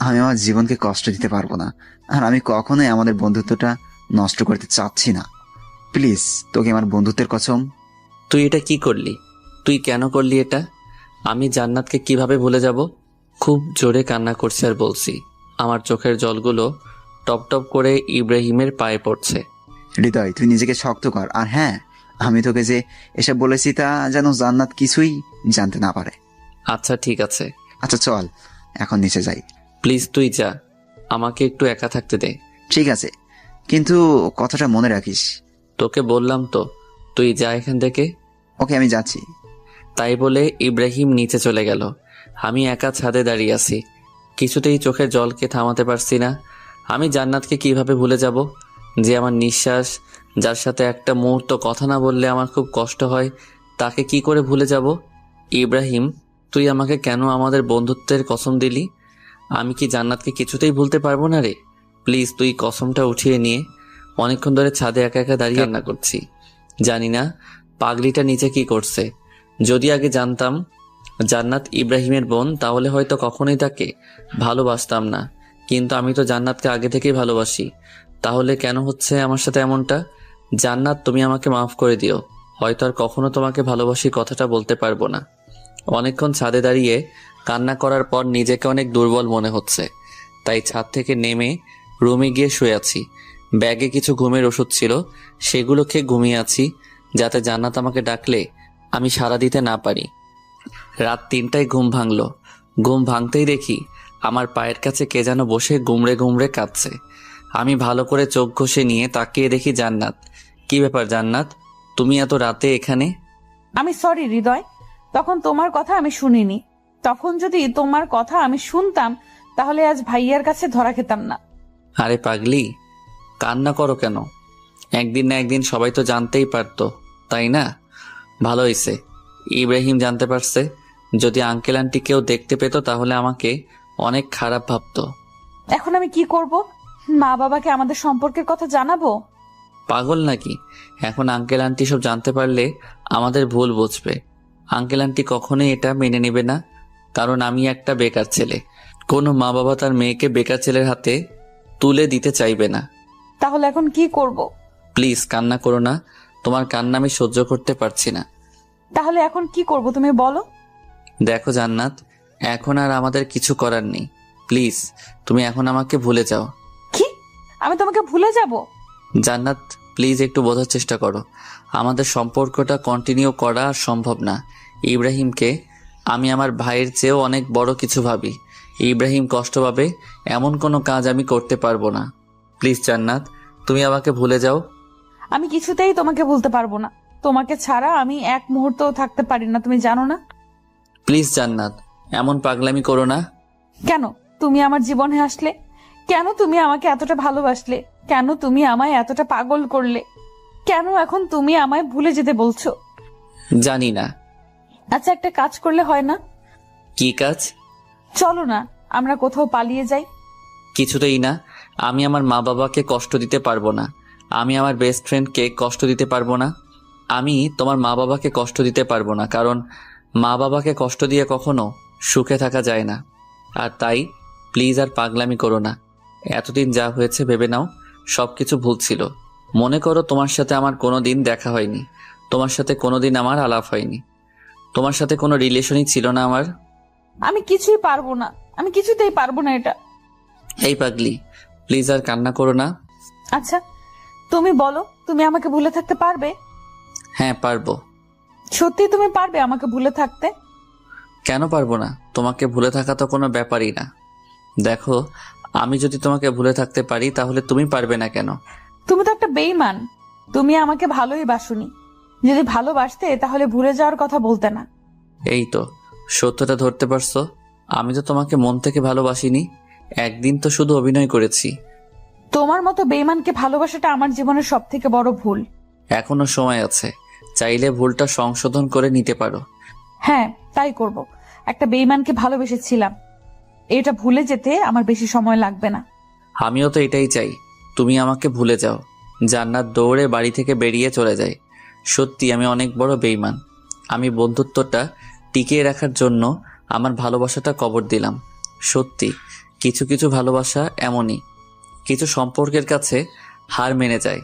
আমি আমার জীবনকে কষ্ট দিতে পারবো না, আর আমি কখনোই আমাদের বন্ধুত্বটা নষ্ট করতে চাচ্ছি না। প্লিজ, তোকে আমার বন্ধুত্বের কসম। তুই এটা কি করলি? তুই কেন করলি এটা? আমি জান্নাতকে কিভাবে ভুলে যাব? খুব জোরে কান্না করছি আর বলছি। আমার চোখের জলগুলো টপ টপ করে ইব্রাহিমের পায়ে পড়ছে। হৃদয়, তুই নিজেকে শক্ত কর। আর হ্যাঁ, আমি তোকে যে এসব বলেছি তা যেন জান্নাত কিছুই জানতে না পারে। আচ্ছা ঠিক আছে। আচ্ছা চল, এখন নিচে যাই। প্লিজ তুই যা, আমাকে একটু একা থাকতে দে। ঠিক আছে, কিন্তু কথাটা মনে রাখিস। তোকে বললাম তো, তুই যা এখান থেকে। ওকে, আমি যাচ্ছি। তাই বলে ইব্রাহিম নিচে চলে গেল। আমি একা ছাদে দাঁড়িয়ে আছি, কিছুতেই চোখের জলকে থামাতে পারছি না। আমি জান্নাতকে কিভাবে ভুলে যাব? যে আমার নিঃশ্বাস, যার সাথে একটা মুহূর্ত কথা না বললে আমার খুব কষ্ট হয়, তাকে কি করে ভুলে যাব? ইব্রাহিম, তুই আমাকে কেন আমাদের বন্ধুত্বের কসম দিলি? আমি কি জান্নাতকে কিছুতেই ভুলতে পারবো না রে? প্লিজ তুই কসমটা উঠিয়ে নিয়ে। অনেকক্ষণ ধরে ছাদে একা একা দাঁড়িয়ে রান্না করছি, জানি না পাগলিটা নিচে কি করছে। যদি আগে জানতাম জান্নাত ইব্রাহিমের বোন, তাহলে হয়তো কখনোই তাকে ভালোবাসতাম না। কিন্তু আমি তো জান্নাতকে আগে থেকেই ভালোবাসি। তাহলে কেন হচ্ছে আমার সাথে এমনটা? জান্নাত, তুমি আমাকে মাফ করে দিও। হয়তো আর কখনো তোমাকে ভালোবাসি কথাটা বলতে পারবো না। অনেকক্ষণ ছাদে দাঁড়িয়ে কান্না করার পর নিজেকে অনেক দুর্বল মনে হচ্ছে, তাই ছাদ থেকে নেমে রুমে গিয়ে শুয়ে আছি। ব্যাগে কিছু ঘুমের ওষুধ ছিল, সেগুলো খেয়ে ঘুমিয়ে আছি, যাতে জান্নাত আমাকে ডাকলে আমি সাড়া দিতে না পারি। রাত 3টায় ঘুম ভাঙলো। ঘুম ভাঙতেই দেখি আমার পায়ের কাছে কে যেন বসে গুমড়ে গুমড়ে কাঁদছে। আমি ভালো করে চোখ ঘষে নিয়ে তাকিয়ে দেখি জান্নাত। কি ব্যাপার জান্নাত, তুমি এত রাতে এখানে? আমি সরি হৃদয়, তখন তোমার কথা আমি শুনিনি। তখন যদি তোমার কথা আমি শুনতাম তাহলে আজ ভাইয়ার কাছে ধরা খেতাম না। আরে পাগলি, কান্না করো কেন? একদিন না একদিন সবাই তো জানতেই পারতো, তাই না? ভালো হয়েছে ইব্রাহিম জানতে পারছে। যদি আঙ্কেল আন্টি কেউ দেখতে পেত তাহলে আমাকে অনেক খারাপ ভাবতো। এখন আমি কি করব? মা বাবাকে আমাদের সম্পর্কের কথা জানাবো? পাগল নাকি? এখন আঙ্কেল আন্টি সব জানতে পারলে আমাদের ভুল বুঝবে। আঙ্কেল আন্টি কখনোই এটা মেনে নেবে না, কারণ আমি একটা বেকার ছেলে। কোনো মা বাবা তার মেয়েকে বেকার ছেলের হাতে তুলে দিতে চাইবে না। তাহলে এখন কি করব? প্লিজ কান্না করো না, তোমার কান্না আমি সহ্য করতে পারছি না। তাহলে এখন কি করব তুমি বলো? দেখো জান্নাত, এখন আর আমাদের কিছু করার নেই। প্লিজ তুমি এখন আমাকে ভুলে যাও। কি? আমি তোমাকে ভুলে যাব? জান্নাত প্লিজ একটু বোঝার চেষ্টা করো। আমাদের সম্পর্কটা কন্টিনিউ করা আর সম্ভব না। ইব্রাহিমকে আমি আমার ভাইয়ের চেয়েও অনেক বড় কিছু ভাবি। ইব্রাহিম কষ্ট পাবে এমন কোনো কাজ আমি করতে পারবো না। প্লিজ জান্নাত, তুমি আমাকে ভুলে যাও। আমি কিছুতেই তোমাকে ভুলতে পারবো না। তোমাকে ছাড়া আমি এক মুহূর্তও থাকতে পারি না, তুমি জানো না? প্লিজ জান্নাত, এমন পাগলামি করো না। কেন তুমি আমার জীবনে আসলে? কেন তুমি আমাকে এতটা ভালোবাসলে? কেন তুমি আমায় এতটা পাগল করলে? কেন এখন তুমি আমায় ভুলে যেতে বলছো? জানি না। আচ্ছা, একটা কাজ করলে হয় না? কি কাজ? চলো না আমরা কোথাও পালিয়ে যাই। কিছুতেই না। আমি আমার মা বাবাকে কষ্ট দিতে পারবো না। আমি আমার বেস্ট ফ্রেন্ডকে কষ্ট দিতে পারবো না। আমি তোমার মা বাবাকে কষ্ট দিতে পারবো না, কারণ মা বাবাকে কষ্ট দিয়ে কখনো সুখে থাকা যায় না। আর তাই প্লিজ আর পাগলামি করো না। এতদিন যা হয়েছে ভেবে নাও সবকিছু ভুল ছিল। মনে করো তোমার সাথে আমার কোনো দিন দেখা হয়নি, তোমার সাথে কোনোদিন আমার আলাপ হয়নি, তোমার সাথে কোনো রিলেশনই ছিল না আমার। আমি কিছুই পারবো না, আমি কিছুতেই পারবো না এটা। এই পাগলি, প্লিজ আর কান্না করো না। আচ্ছা তুমি বলো, তুমি আমাকে ভুলে থাকতে পারবে? হ্যাঁ পারবো। সত্যি তুমি পারবে আমাকে ভুলে থাকতে? কেন পারবো না? তোমাকে ভুলে থাকা তো কোনো ব্যাপারই না। দেখো, আমি যদি তোমাকে ভুলে থাকতে পারি তাহলে তুমি পারবে না কেন? তুমি তো একটা বেঈমান। তুমি আমাকে ভালোই বাসুনি। যদি ভালোবাসতে তাহলে ভুলে যাওয়ার কথা বলতে না। এই তো সত্যটা ধরতে পারছো। আমি তো তোমাকে মন থেকে ভালোবাসিনি, একদিন তো শুধু অভিনয় করেছি। তোমার মতো বেঈমানকে ভালোবাসাটা আমার জীবনের সব থেকে বড় ভুল। এখনো সময় আছে, চাইলে ভুলটা সংশোধন করে নিতে পারো। হ্যাঁ তাই করব। একটা বেঈমানকে ভালোবেসেছিলাম, এটা ভুলে যেতে আমার বেশি সময় লাগবে না। আমিও তো এটাই চাই, তুমি আমাকে ভুলে যাও। জান্নাত দৌড়ে বাড়ি থেকে বেরিয়ে চলে যায়। সত্যি আমি অনেক বড় বেঈমান। আমি বন্ধুত্বটা টিকিয়ে রাখার জন্য আমার ভালোবাসাটা কবর দিলাম। সত্যি কিছু কিছু ভালোবাসা এমনই, কিছু সম্পর্কের কাছে হার মেনে যায়।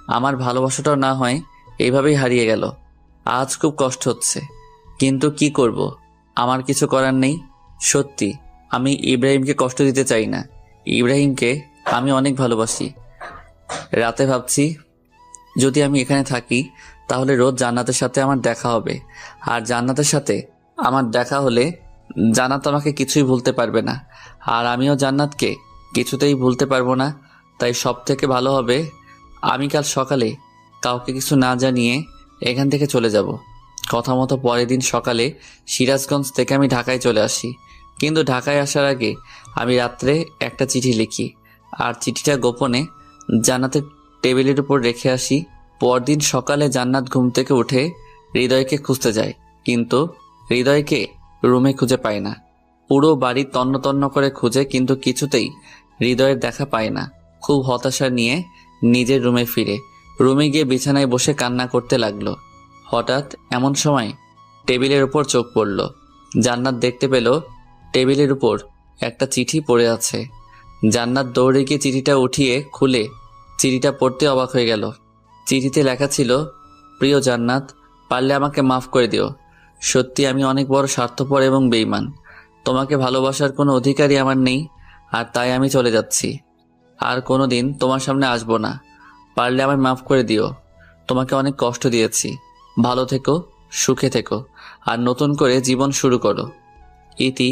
আমার ভালোবাসাটাও না হয় এইভাবেই হারিয়ে গেল। আজ খুব কষ্ট হচ্ছে, কিন্তু কি করব, আমার কিছু করার নেই। সত্যি আমি ইব্রাহিমকে কষ্ট দিতে চাই না। ইব্রাহিমকে আমি অনেক ভালোবাসি। রাতে ভাবছি যদি আমি এখানে থাকি তাহলে রোজ জান্নাতের সাথে আমার দেখা হবে। আর জান্নাতের সাথে আমার দেখা হলে জান্নাত আমাকে কিছুই ভুলতে পারবে না, আর আমিও জান্নাতকে কিছুতেই ভুলতে পারবো না। তাই সব থেকে ভালো হবে আমি কাল সকালে কাউকে কিছু না জানিয়ে এখান থেকে চলে যাব। কথা মতো পরের দিন সকালে সিরাজগঞ্জ থেকে আমি ঢাকায় চলে আসি। কিন্তু ঢাকায় আসার আগে আমি রাত্রে একটা চিঠি লিখি, আর চিঠিটা গোপনে জান্নাতের টেবিলের উপর রেখে আসি। পরদিন সকালে জান্নাত ঘুম থেকে উঠে হৃদয়কে খুঁজতে যায়, কিন্তু হৃদয়কে রুমে খুঁজে পায় না। পুরো বাড়ি তন্ন তন্ন করে খুঁজে, কিন্তু কিছুতেই হৃদয়ের দেখা পায় না। খুব হতাশা নিয়ে নিজের রুমে ফিরে রুমে গিয়ে বিছানায় বসে কান্না করতে লাগলো। হঠাৎ এমন সময় টেবিলের উপর চোখ পড়ল। জান্নাত দেখতে পেল টেবিলের উপর একটা চিঠি পড়ে আছে। জান্নাত দৌড়ে গিয়ে চিঠিটা উঠিয়ে খুলে চিঠিটা পড়তে অবাক হয়ে গেল। চিঠিতে লেখা ছিল, প্রিয় জান্নাত, পারলে আমাকে মাফ করে দিও। সত্যি আমি অনেক বড় স্বার্থপর এবং বেঈমান। তোমাকে ভালোবাসার কোনো অধিকারই আমার নেই, আর তাই আমি চলে যাচ্ছি। আর কোনো দিন তোমার সামনে আসবো না। পারলে আমায় মাফ করে দিও। তোমাকে অনেক কষ্ট দিয়েছি। ভালো থেকো, সুখে থেকো, আর নতুন করে জীবন শুরু করো। ইতি,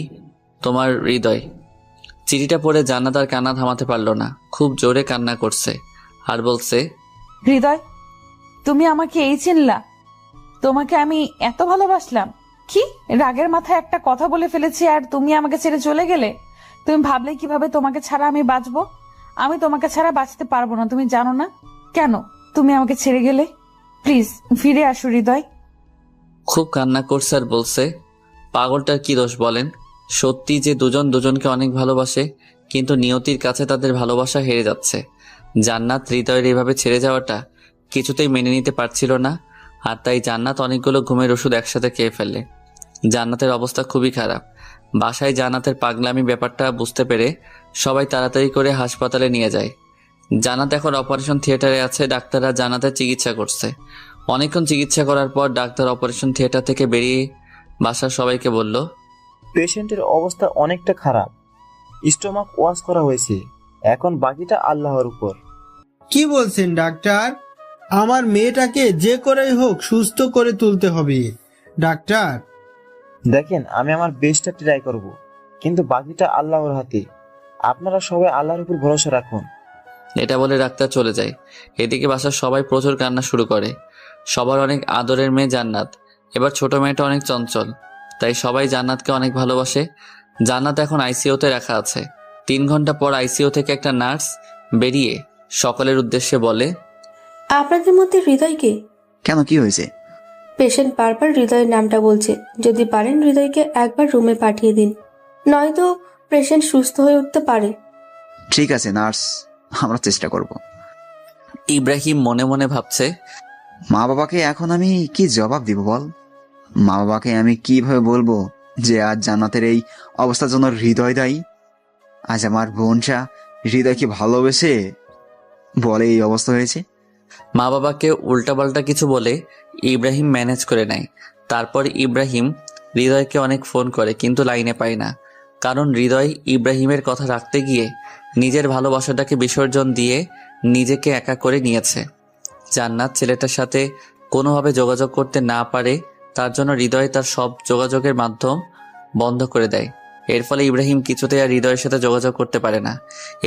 তোমার হৃদয়। চিঠিটা পড়ে জান্নাত আর কান্না থামাতে পারল না। খুব জোরে কান্না করছে আর বলছে, হৃদয়, তুমি আমাকে এই চিনলা? তোমাকে আমি এত ভালোবাসলাম? কি রাগের মাথায় একটা কথা বলে ফেলেছি আর তুমি আমাকে ছেড়ে চলে গেলে? তুমি ভাবলে কিভাবে তোমাকে ছাড়া আমি বাঁচবো? আমি তোমাকে ছাড়া বাঁচতে পারবো না, তুমি জানো না? কেন তুমি আমাকে ছেড়ে গেলে? প্লিজ ফিরে আসো হৃদয়। খুব কান্না করছে আর বলছে, পাগলটার কি দোষ বলেন? সত্যি যে দুজন দুজনকে অনেক ভালোবাসে, কিন্তু নিয়তির কাছে তাদের ভালোবাসা হেরে যাচ্ছে। জান্নাত হৃদয়ের এভাবে ছেড়ে যাওয়াটা কিছুতেই মেনে নিতে পারছিল না, আর তাই জান্নাত অনেকগুলো ঘুমের ওষুধ একসাথে খেয়ে ফেলে। জান্নাতের অবস্থা খুবই খারাপ। বাসায় জান্নাতের পাগলামি ব্যাপারটা বুঝতে পেরে সবাই তাড়াতাড়ি করে হাসপাতালে নিয়ে যায়। জান্নাত এখন অপারেশন থিয়েটারে আছে। ডাক্তাররা জান্নাতের চিকিৎসা করছে। অনেকক্ষণ চিকিৎসা করার পর ডাক্তার অপারেশন থিয়েটার থেকে বেরিয়ে বাসার সবাইকে বলল, পেশেন্টের অবস্থা অনেকটা খারাপ। স্টোমাক ওয়াশ করা হয়েছে, এখন বাকিটা আল্লাহর উপর। কি বলছেন ডাক্তার? আমার মেয়েটাকে যে করেই হোক সুস্থ করে তুলতে হবে ডাক্তার। দেখেন, আমি আমার বেস্টটা ট্রাই করব, কিন্তু বাকিটা আল্লাহর হাতে। আপনারা সবাই আল্লাহর উপর ভরসা রাখুন। এটা বলে ডাক্তার চলে যায়। এদিকে বাসার সবাই প্রচুর কান্না শুরু করে। সবার অনেক আদরের মেয়ে জান্নাত। এবার ছোট মেয়েটা অনেক চঞ্চল, তাই সবাই জান্নাতকে অনেক ভালোবাসে। জান্নাত এখন আইসিইউতে রাখা আছে। 3 ঘন্টা পর আইসিইউ থেকে একটা নার্স বেরিয়ে সকলের উদ্দেশ্যে বলে, আপনাদের মধ্যে হৃদয়কে? কেন, কি হয়েছে? পেশেন্ট বারবার হৃদয়ের নামটা বলছে। যদি পারেন হৃদয়কে একবার রুমে পাঠিয়ে দিন, নয়তো পেশেন্ট সুস্থ হয়ে উঠতে পারে। ঠিক আছে নার্স, আমরা চেষ্টা করব। ইব্রাহিম মনে মনে ভাবছে, মা বাবাকে এখন আমি কি জবাব দিব বল? মা বাবাকে আমি কিভাবে বলবো যে আজ জান্নাতের এই অবস্থার জন্য হৃদয় দায়ী? আজ আমার বোনটা হৃদয়কে ভালোবেসে বলে এই অবস্থা হয়েছে। মা বাবাকে উল্টাপাল্টা কিছু বলে ইব্রাহিম ম্যানেজ করে নেয়। তারপর ইব্রাহিম হৃদয়কে অনেক ফোন করে, কিন্তু লাইনে পায় না। কারণ হৃদয় ইব্রাহিমের কথা রাখতে গিয়ে নিজের ভালোবাসাটাকে বিসর্জন দিয়ে নিজেকে একা করে নিয়েছে। জান্নাত ছেলেটার সাথে কোনোভাবে যোগাযোগ করতে না পারে, তার জন্য হৃদয় তার সব যোগাযোগের মাধ্যম বন্ধ করে দেয়। এর ফলে ইব্রাহিম কিছুতেই আর হৃদয়ের সাথে যোগাযোগ করতে পারে না।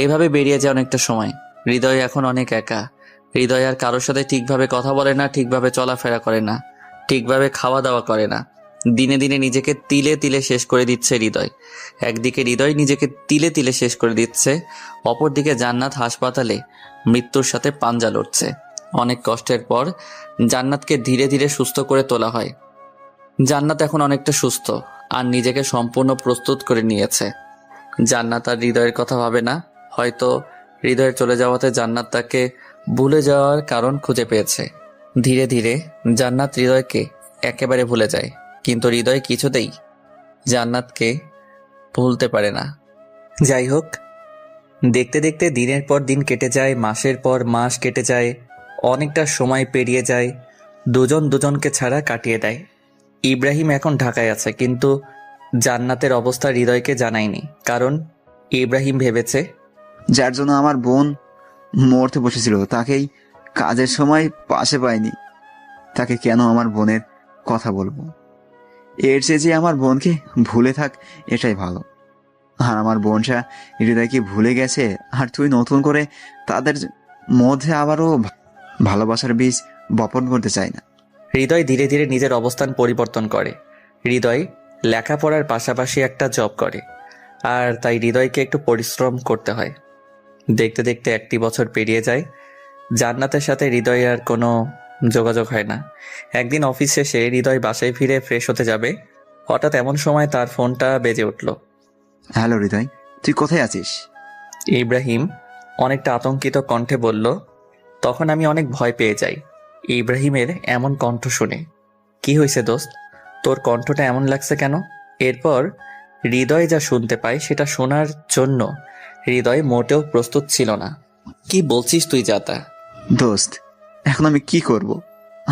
এইভাবে বেরিয়ে যায় অনেকটা সময়। হৃদয় এখন অনেক একা। হৃদয় আর কারোর সাথে ঠিকভাবে কথা বলে না, ঠিকভাবে চলাফেরা করে না, ঠিকভাবে খাওয়া দাওয়া করে না। দিনে দিনে নিজেকে তিলে তিলে শেষ করে দিচ্ছে হৃদয়। একদিকে হৃদয় নিজেকে তিলে তিলে শেষ করে দিচ্ছে, অপরদিকে জান্নাত হাসপাতালে মৃত্যুর সাথে পাঞ্জা লড়ছে। অনেক কষ্টের পর জান্নাতকে ধীরে ধীরে সুস্থ করে তোলা হয়। জান্নাত এখন অনেকটা সুস্থ আর নিজেকে সম্পূর্ণ প্রস্তুত করে নিয়েছে। জান্নাত আর হৃদয়ের কথা ভাবে না। হয়তো হৃদয়ের চলে যাওয়াতে জান্নাত তাকে ভুলে যাওয়ার কারণ খুঁজে পেয়েছে। ধীরে ধীরে জান্নাত হৃদয়কে একেবারে ভুলে যায়, কিন্তু হৃদয় কিছুতেই জান্নাতকে ভুলতে পারে না। যাই হোক, দেখতে দেখতে দিনের পর দিন কেটে যায়, মাসের পর মাস কেটে যায়, অনেকটা সময় পেরিয়ে যায়। দুজন দুজনকে ছাড়া কাটিয়ে দেয়। ইব্রাহিম এখন ঢাকায় আছে, কিন্তু জান্নাতের অবস্থা হৃদয়কে জানায়নি। কারণ ইব্রাহিম ভেবেছে, যার জন্য আমার বোন মরতে বসেছিল তাকেই কাজের সময় পাশে পাইনি, তাকে কেন আমার বোনের কথা বলবো? এর চেয়ে যে আমার বোনকে ভুলে থাক, এটাই ভালো। আর আমার বোনটা হৃদয়কে ভুলে গেছে, আর তুই নতুন করে তাদের মধ্যে আবারও ভালোবাসার বীজ বপন করতে চাই না। হৃদয় ধীরে ধীরে নিজের অবস্থান পরিবর্তন করে। হৃদয় লেখাপড়ার পাশাপাশি একটা জব করে, আর তাই হৃদয়কে একটু পরিশ্রম করতে হয়। দেখতে দেখতে 1টি বছর পেরিয়ে যায়। জান্নাতের সাথে হৃদয় আর কোনো যোগাযোগ হয় না। একদিন অফিস শেষে হৃদয় বাসায় ফিরে ফ্রেশ হতে যাবে, হঠাৎ এমন সময় তার ফোনটা বেজে উঠল। হ্যালো হৃদয়, তুই কোথায় আছিস? ইব্রাহিম অনেকটা আতঙ্কিত কণ্ঠে বলল। তখন আমি অনেক ভয় পেয়ে যাই ইব্রাহিমের এমন কণ্ঠ শুনে। কি হয়েছে দোস্ত, তোর কণ্ঠটা এমন লাগছে কেন? এরপর হৃদয় যা শুনতে পায় সেটা শোনার জন্য হৃদয় মোটেও প্রস্তুত ছিল না। কি বলছিস তুই যাতা? দোস্ত, এখন আমি কি করব?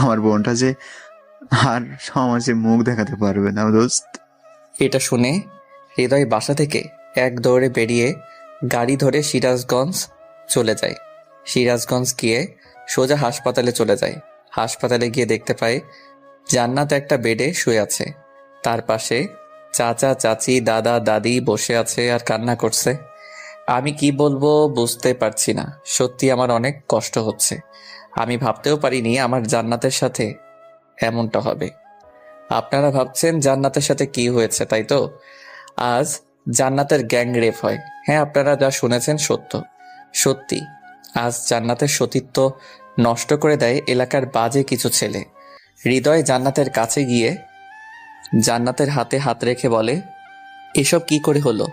আমার বোনটা যে আর সমাজে মুখ দেখাতে পারবে না দোস্ত। এটা শুনে হৃদয় বাসা থেকে এক দৌড়ে বেরিয়ে গাড়ি ধরে সিরাজগঞ্জ চলে যায়। সিরাজগঞ্জ গিয়ে সোজা হাসপাতালে চলে যায়। হাসপাতালে গিয়ে দেখতে পায় জান্নাত একটা বেডে শুয়ে আছে। তার পাশে চাচা চাচি দাদা দাদি বসে আছে আর কান্না করছে। আমি কি বলবো বুঝতে পারছি না। সত্যি আমার অনেক কষ্ট হচ্ছে। আমি ভাবতেও পারিনি আমার জান্নাতের সাথে এমনটা হবে। আপনারা ভাবছেন জান্নাতের সাথে কি হয়েছে, তাই তো? আজ জান্নাতের গ্যাং রেপ হয়। হ্যাঁ, আপনারা যা শুনেছেন সত্য। সত্যি আজ জান্নাতের সতীত্ব নষ্ট করে দেয় এলাকার বাজে কিছু ছেলে। হৃদয় জান্নাতের কাছে গিয়ে জান্নাতের হাতে হাত রেখে বলে, এসব কি করে হলো?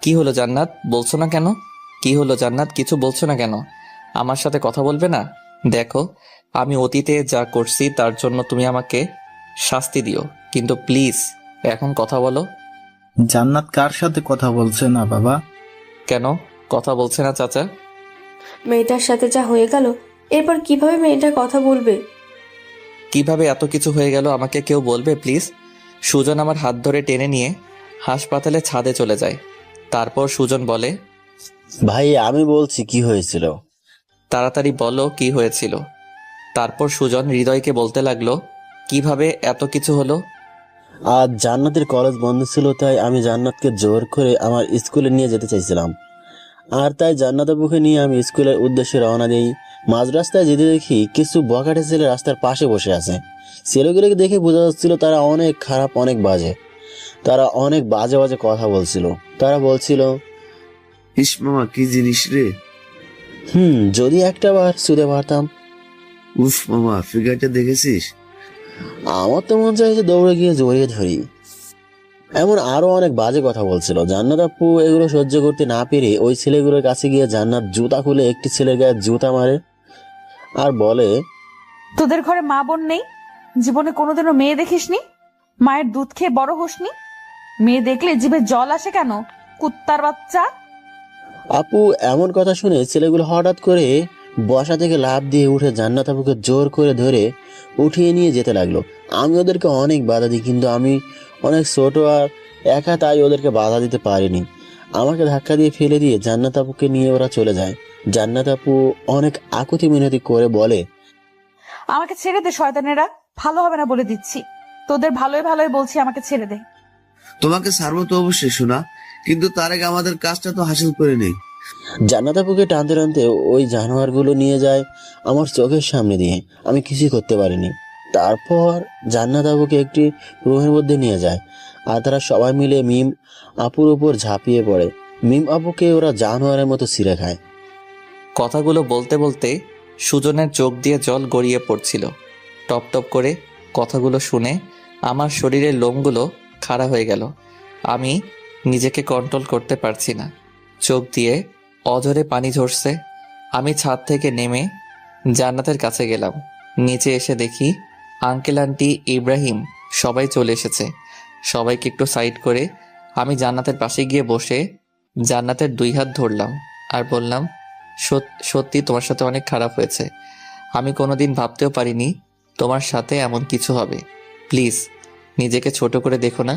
কি হলো জান্নাত, বলছো না কেন? কি হলো জান্নাত, কিছু বলছো না কেন? আমার সাথে কথা বলবে না? দেখো, আমি অতীতে যা করছি তার জন্য তুমি আমাকে শাস্তি দিও, কিন্তু প্লিজ এখন কথা বলো। জান্নাত কার সাথে কথা বলছে না বাবা? কেন কথা বলছে না চাচা? মেয়েটার সাথে যা হয়ে গেল, এরপর কিভাবে মেয়েটা কথা বলবে? কিভাবে এত কিছু হয়ে গেল আমাকে কেউ বলবে প্লিজ? সুজন আমার হাত ধরে টেনে নিয়ে হাসপাতালে ছাদে চলে যায়। তারপর সুজন বলে, ভাই আমি বলছি কি হয়েছিল। তাড়াতাড়ি বলো কি হয়েছিল। তারপর সুজন হৃদয়কে বলতে লাগলো, কিভাবে এত কিছু হলো। আজ জান্নাতের কলেজ বন্ধ ছিল, তাই আমি জান্নাতকে জোর করে আমার স্কুলে নিয়ে যেতে চাইছিলাম। আর তাই জান্নাতের বুকে নিয়ে আমি স্কুলের উদ্দেশ্যে রওনা দিই। মাঝ রাস্তায় যেতে দেখি কিছু বখাটে ছেলে রাস্তার পাশে বসে আছে। ছেলেগুলোকে দেখে বোঝা যাচ্ছিল তারা অনেক খারাপ, অনেক বাজে। তারা অনেক বাজে বাজে কথা বলছিল। তারা বলছিল, ইস মামা কি জিনিস রে। যদি একটা বার ছুঁতে পারতাম। উফ মামা, ফিগারটা দেখেছিস? আমার তো মন চাই যে দৌড়ে গিয়ে জড়িয়ে ধরি। এমন আরো অনেক বাজে কথা বলছিল। জান্নাত আপু এগুলো সহ্য করতে না পেরে ওই ছেলেগুলোর কাছে গিয়ে জান্নাত জুতা খুলে একটি ছেলের গায়ে জুতা মারে আর বলে, তোদের ঘরে মা বোন নেই? জীবনে কোনোদিনও মেয়ে দেখিসনি? মায়ের দুধ খেয়ে বড় হোসনি? মেয়ে দেখলে জিভে জল আসে কেন, কুত্তার বাচ্চা? আপু এমন কথা শুনে ছেলেগুলো হঠাৎ করে বসা থেকে লাফ দিয়ে উঠে জান্নাত আপুকে জোর করে ধরে উঠিয়ে নিয়ে যেতে লাগলো। আমি ওদেরকে অনেক বাধা দিই, কিন্তু আমি অনেক ছোট আর একা, তাই ওদেরকে বাধা দিতে পারিনি। আমাকে ধাক্কা দিয়ে ফেলে দিয়ে জান্নাত আপুকে নিয়ে ওরা চলে যায়। জান্নাত আপু অনেক আকুতি মিনতি করে বলে, আমাকে ছেড়ে দে শয়তানেরা, ভালো হবে না বলে দিচ্ছি। তোদের ভালোই ভালোই বলছি, আমাকে ছেড়ে দে। তোমাকে ছাড়বো তো অবশ্যই শোনা, কিন্তু তার আগে আমাদের কাজটা তো হাসিল করে নেই। জান্নাত আপুকে টানতে টানতে ওই জানোয়ারগুলো নিয়ে যায় আমার চোখের সামনে দিয়ে। আমি কিছুই করতে পারিনি। তারপর জান্নাত আপুকে একটি রুমের মধ্যে নিয়ে যায় আর তারা সবাই মিলে মিম আপুর উপর ঝাঁপিয়ে পড়ে। মিম আপুকে ওরা জানোয়ারের মতো ছিঁড়ে খায়। কথাগুলো বলতে বলতে সুজনের চোখ দিয়ে জল গড়িয়ে পড়ছিল। টপ টপ করে কথাগুলো শুনে আমার শরীরের লোমগুলো খাড়া হয়ে গেল। আমি নিজেকে কন্ট্রোল করতে পারছি না। চোখ দিয়ে অঝরে পানি ঝরছে। আমি ছাদ থেকে নেমে জান্নাতের কাছে গেলাম। নিচে এসে দেখি আঙ্কেল আন্টি ইব্রাহিম সবাই চলে এসেছে। সবাইকে একটু সাইড করে আমি জান্নাতের পাশে গিয়ে বসে জান্নাতের 2 হাত ধরলাম আর বললাম, সত্যি তোমার সাথে অনেক খারাপ হয়েছে। আমি কোনোদিন ভাবতেও পারিনি তোমার সাথে এমন কিছু হবে। প্লিজ নিজেকে ছোট করে দেখো না।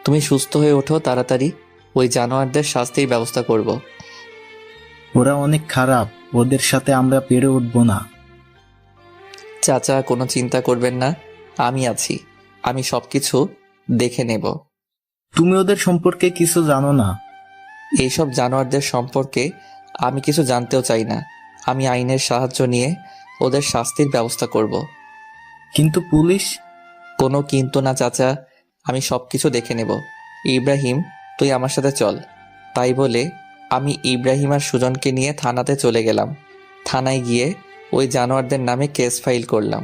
তুমি সুস্থ হয়ে ওঠো তাড়াতাড়ি। ওই জানোয়ারদের শাস্তির ব্যবস্থা করব। ওরা অনেক খারাপ, ওদের সাথে আমরা পেরে উঠবো না। চাচা কোনো চিন্তা করবেন না, আমি আছি। আমি সবকিছু দেখে নেব। তুমি ওদের সম্পর্কে কিছু জানো না। এইসব জানোয়ারদের সম্পর্কে আমি কিছু জানতেও চাই না। আমি আইনের সাহায্য নিয়ে ওদের শাস্তির ব্যবস্থা করব। কিন্তু পুলিশ? কোনো কিন্তু না চাচা, আমি সবকিছু দেখে নেব। ইব্রাহিম তুই আমার সাথে চল। তাই বলে আমি ইব্রাহিম আর সুজনকে নিয়ে থানাতে চলে গেলাম। থানায় গিয়ে ওই জানোয়ারদের নামে কেস ফাইল করলাম।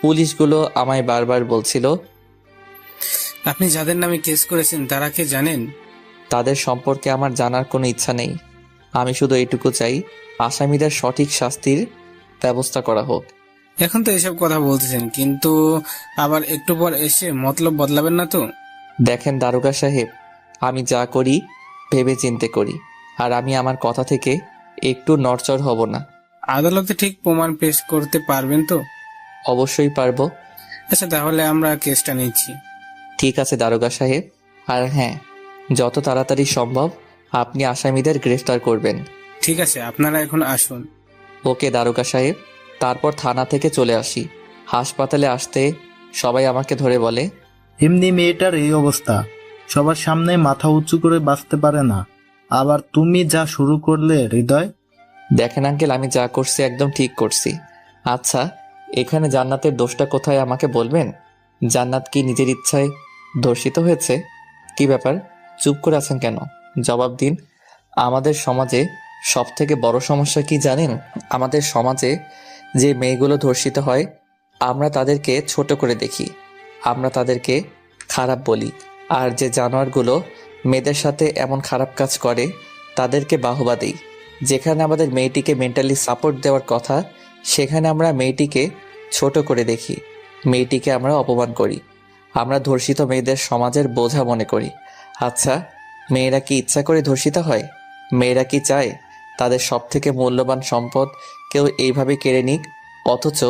পুলিশগুলো আমায় বারবার বলছিল, আপনি যাদের নামে কেস করেছেন তারা কে জানেন? তাদের সম্পর্কে আমার জানার কোনো ইচ্ছা নেই। আমি শুধু এইটুকু চাই আসামিদের সঠিক শাস্তির ব্যবস্থা করা হোক। এখন তো এসব কথা বলতেছেন, কিন্তু আবার একটু পর এসে মতলব বদলাবেন না তো? দেখেন দারোগা সাহেব, আমি যা করি ভেবে চিন্তে করি, আর আমি আমার কথা থেকে একটু নড়চড় হব না। আদালতে ঠিক প্রমাণ পেশ করতে পারবেন তো? অবশ্যই পারবো। আচ্ছা, তাহলে আমরা কেসটা নিচ্ছি। ঠিক আছে দারোগা সাহেব। আর হ্যাঁ, যত তাড়াতাড়ি সম্ভব আপনি আসামিদের গ্রেফতার করবেন। ঠিক আছে, আপনারা এখন আসুন। ওকে দারোগা সাহেব। তারপর থানা থেকে চলে আসি। হাসপাতালে আসতে সবাই আমাকে ধরে বলে, এমনি মেয়েটার এই অবস্থা, সবার সামনে মাথা উঁচু করে বাঁচতে পারে না, আবার তুমি যা শুরু করলে হৃদয়। দেখেন আঙ্কেল, আমি যা করছি একদম ঠিক করছি। আচ্ছা, এখানে জান্নাতের দোষটা কোথায় আমাকে বলবেন? জান্নাত কি নিজের ইচ্ছায় ধর্ষিত হয়েছে? কি ব্যাপার, চুপ করে আছেন কেন? জবাব দিন। আমাদের সমাজে সব থেকে বড় সমস্যা কি জানেন? আমাদের সমাজে যে মেয়েগুলো ধর্ষিত হয়, আমরা তাদেরকে ছোট করে দেখি, আমরা তাদেরকে খারাপ বলি। আর যে জানোয়ারগুলো মেয়েদের সাথে এমন খারাপ কাজ করে তাদেরকে বাহবা দিই। যেখানে আমাদের মেয়েটিকে মেন্টালি সাপোর্ট দেওয়ার কথা, সেখানে আমরা মেয়েটিকে ছোট করে দেখি, মেয়েটিকে আমরা অপমান করি। আমরা ধর্ষিত মেয়েদের সমাজের বোঝা মনে করি। আচ্ছা, মেয়েরা কি ইচ্ছা করে ধর্ষিত হয়? মেয়েরা কি চায় তাদের সব থেকে মূল্যবান সম্পদ কেউ এইভাবে কেড়ে নিক? অথচ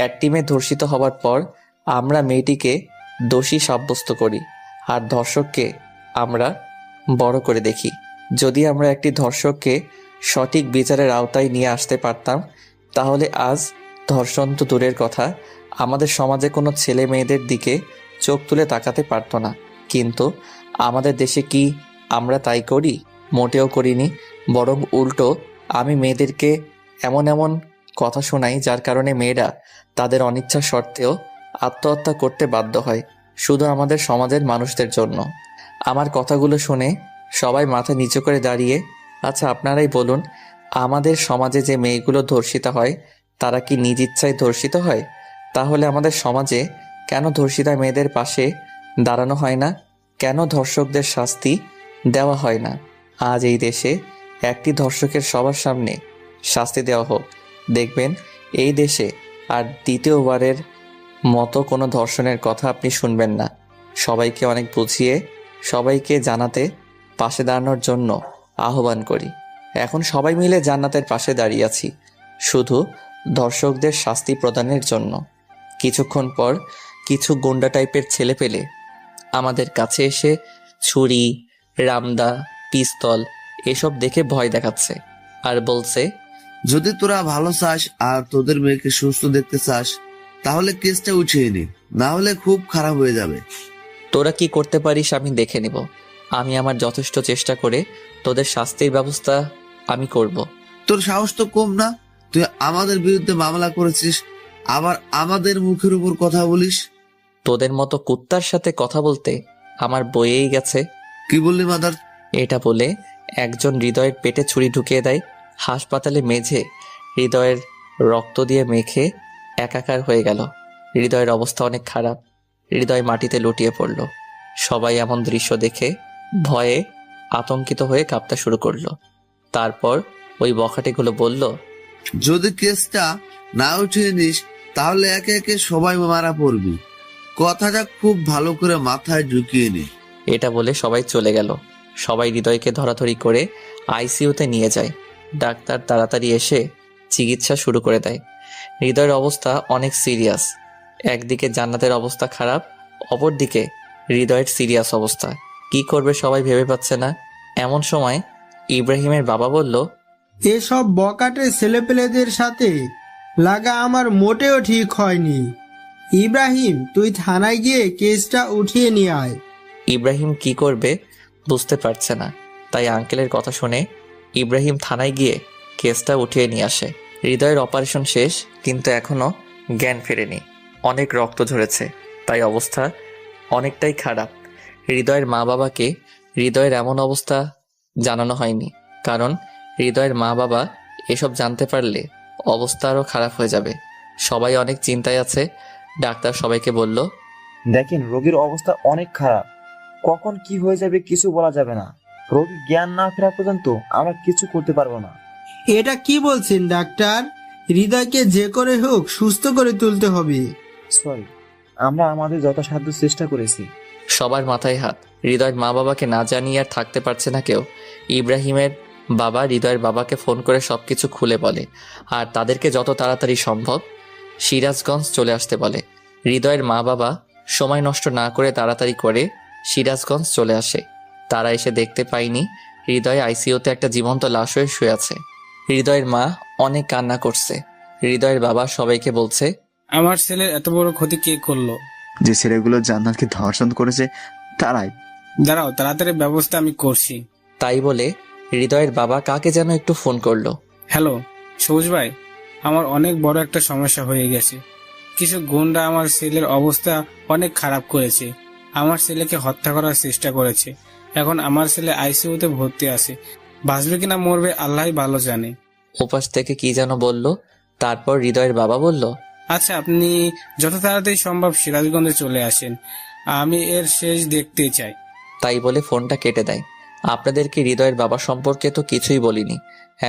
একটি মেয়ে ধর্ষিত হবার পর আমরা মেয়েটিকে দোষী সাব্যস্ত করি, আর ধর্ষককে আমরা বড় করে দেখি। যদি আমরা একটি ধর্ষককে সঠিক বিচারের আওতায় নিয়ে আসতে পারতাম, তাহলে আজ ধর্ষণ তো দূরের কথা, আমাদের সমাজে কোনো ছেলে মেয়েদের দিকে চোখ তুলে তাকাতে পারতো না। কিন্তু আমাদের দেশে কি আমরা তাই করি? মোটেও করিনি। বরং উল্টো, আমি মেয়েদেরকে এমন এমন কথা শোনাই যার কারণে মেয়েরা তাদের অনিচ্ছা সত্ত্বেও আত্মহত্যা করতে বাধ্য হয়, শুধু আমাদের সমাজের মানুষদের জন্য। আমার কথাগুলো শুনে সবাই মাথা নিচু করে দাঁড়িয়ে, আচ্ছা আপনারাই বলুন, আমাদের সমাজে যে মেয়েগুলো ধর্ষিত হয় তারা কি নিজ ইচ্ছায় ধর্ষিত হয়? তাহলে আমাদের সমাজে কেন ধর্ষিতা মেয়েদের পাশে দাঁড়ানো হয় না? কেন ধর্ষকদের শাস্তি দেওয়া হয় না? আজ এই দেশে একটি ধর্ষকের সবার সামনে শাস্তি দেওয়া হোক, দেখবেন এই দেশে আর দ্বিতীয়বারের মতো কোনো ধর্ষণের কথা আপনি শুনবেন না। সবাইকে অনেক বুঝিয়ে সবাইকে জানাতে পাশে দাঁড়ানোর জন্য আহ্বান করি। এখন সবাই মিলে জান্নাতের পাশে দাঁড়িয়ে আছি, শুধু ধর্ষকদের শাস্তি প্রদানের জন্য। কিছুক্ষণ পর কিছু গুন্ডা টাইপের ছেলে পেলে আমাদের কাছে এসে ছুরি, রামদা, পিস্তল এসব দেখে ভয় দেখাচ্ছে আর বলছে, যদি তোরা ভালো চাস আর তোদের মেয়েকে সুস্থ দেখতে চাস, তাহলে কেসটা উঠিয়ে নি, না হলে খুব খারাপ হয়ে যাবে। তোরা কি করতে পারিস আমি দেখে নিব। আমি আমার যথেষ্ট চেষ্টা করে তোদের শাস্তির ব্যবস্থা আমি করব। তোর সাহস তো কম না, তুই আমাদের বিরুদ্ধে মামলা করেছিস, আবার আমাদের মুখের উপর কথা বলিস। তোদের মতো কুত্তার সাথে কথা বলতে আমার বইয়েই গেছে। কি বললি মাদার? এটা বলে একজন হৃদয়ের পেটে ছুরি ঢুকিয়ে দেয়। হাসপাতালে মেঝে হৃদয়ের রক্ত দিয়ে মেখে একাকার হয়ে গেল। হৃদয়ের অবস্থা অনেক খারাপ। হৃদয় মাটিতে লুটিয়ে পড়ল। সবাই এমন দৃশ্য দেখে ভয়ে আতঙ্কিত হয়ে কাঁপতে শুরু করলো। তারপর ওই বখাটেগুলো বলল, যদি কেসটা না উঠিয়ে নিস তাহলে একে একে সবাই মারা পড়বি, কথাটা খুব ভালো করে মাথায় ঢুকিয়ে নি। এটা বলে সবাই চলে গেল। সবাই হৃদয়কে ধরাধরি করে আইসিইউতে নিয়ে যায়। ডাক্তার তাড়াতাড়ি এসে চিকিৎসা শুরু করে দেয়। হৃদয়ের অবস্থা অনেক সিরিয়াস। একদিকে জান্নাতের অবস্থা খারাপ, অপরদিকে হৃদয়ের সিরিয়াস অবস্থা। কি করবে সবাই ভেবে পাচ্ছে না। এমন সময় ইব্রাহিমের বাবা বলল, এসব বকাটে ছেলেপেলেদের সাথে লাগা আমার মোটেও ঠিক হয়নি। ইব্রাহিম, তুই থানায় গিয়ে কেসটা উঠিয়ে নিয়ে আয়। ইব্রাহিম কি করবে বুঝতে পারছে না, তাই আঙ্কেলের কথা শুনে ইব্রাহিম থানায় গিয়ে কেসটা উঠিয়ে নিয়ে আসে। হৃদয়ের অপারেশন শেষ, কিন্তু এখনো জ্ঞান ফেরেনি। অনেক রক্ত ঝরেছে, তাই অবস্থা অনেকটাই খারাপ। হৃদয়ের মা বাবাকে হৃদয়ের এমন অবস্থা জানানো হয়নি, কারণ হৃদয়ের মা বাবা এসব জানতে পারলে অবস্থা আরও খারাপ হয়ে যাবে। সবাই অনেক চিন্তায় আছে। ডাক্তার সবাইকে বলল, দেখেন রোগীর অবস্থা অনেক খারাপ, কখন কি হয়ে যাবে কিছু বলা যাবে না। রোগী জ্ঞান না ফেরা পর্যন্ত আমরা কিছু করতে পারবো না। এটা কি বলছেন ডাক্তার? হৃদয়কে যে করে হোক সুস্থ করে তুলতে হবে। সরি, আমরা আমাদের যথাসাধ্য চেষ্টা করেছি। সবার মাথায় হাত। হৃদয়ের মা বাবাকে না জানিয়ে আর থাকতে পারছে না কেউ। ইব্রাহিমের বাবা হৃদয়ের বাবাকে ফোন করে সবকিছু খুলে বলে আর তাদেরকে যত তাড়াতাড়ি সম্ভব সিরাজগঞ্জ চলে আসতে বলে। হৃদয়ের মা বাবা সময় নষ্ট না করে তাড়াতাড়ি করে সিরাজগঞ্জ চলে আসে। তারা এসে দেখতে পায়নি হৃদয় আইসিইউতে একটা জীবন্ত লাশ হয়ে শুয়ে আছে। হৃদয়ের মা অনেক কান্না করছে। হৃদয়ের বাবা সবাইকে বলছে, আমার ছেলের এত বড় ক্ষতি কে করলো? যে ছেলেগুলো জান্নাতকে ধর্ষণ করেছে তারাই। দাঁড়াও, তাড়াতাড়ি ব্যবস্থা আমি করছি। তাই বলে হৃদয়ের বাবা কাকে যেন একটু ফোন করলো। হ্যালো সবুজ ভাই, আমার অনেক বড় একটা সমস্যা হয়ে গেছে। কিছু গুন্ডা আমার ছেলের অবস্থা অনেক খারাপ করেছে। আমার ছেলেকে হত্যা করার চেষ্টা করেছে। এখন আমার ছেলে আইসিইউতে ভর্তি আছে। বাঁচবে কিনা মরবে আল্লাহই ভালো জানে। ওপাশ থেকে কি যেন বলল। তারপর হৃদয়ের বাবা বলল, আচ্ছা, আপনি যত তাড়াতাড়ি সম্ভব সিরাজগঞ্জে চলে আসেন, আমি এর শেষ দেখতে চাই। তাই বলে ফোনটা কেটে দেয়। আপনাদেরকে হৃদয়ের বাবা সম্পর্কে তো কিছুই বলিনি।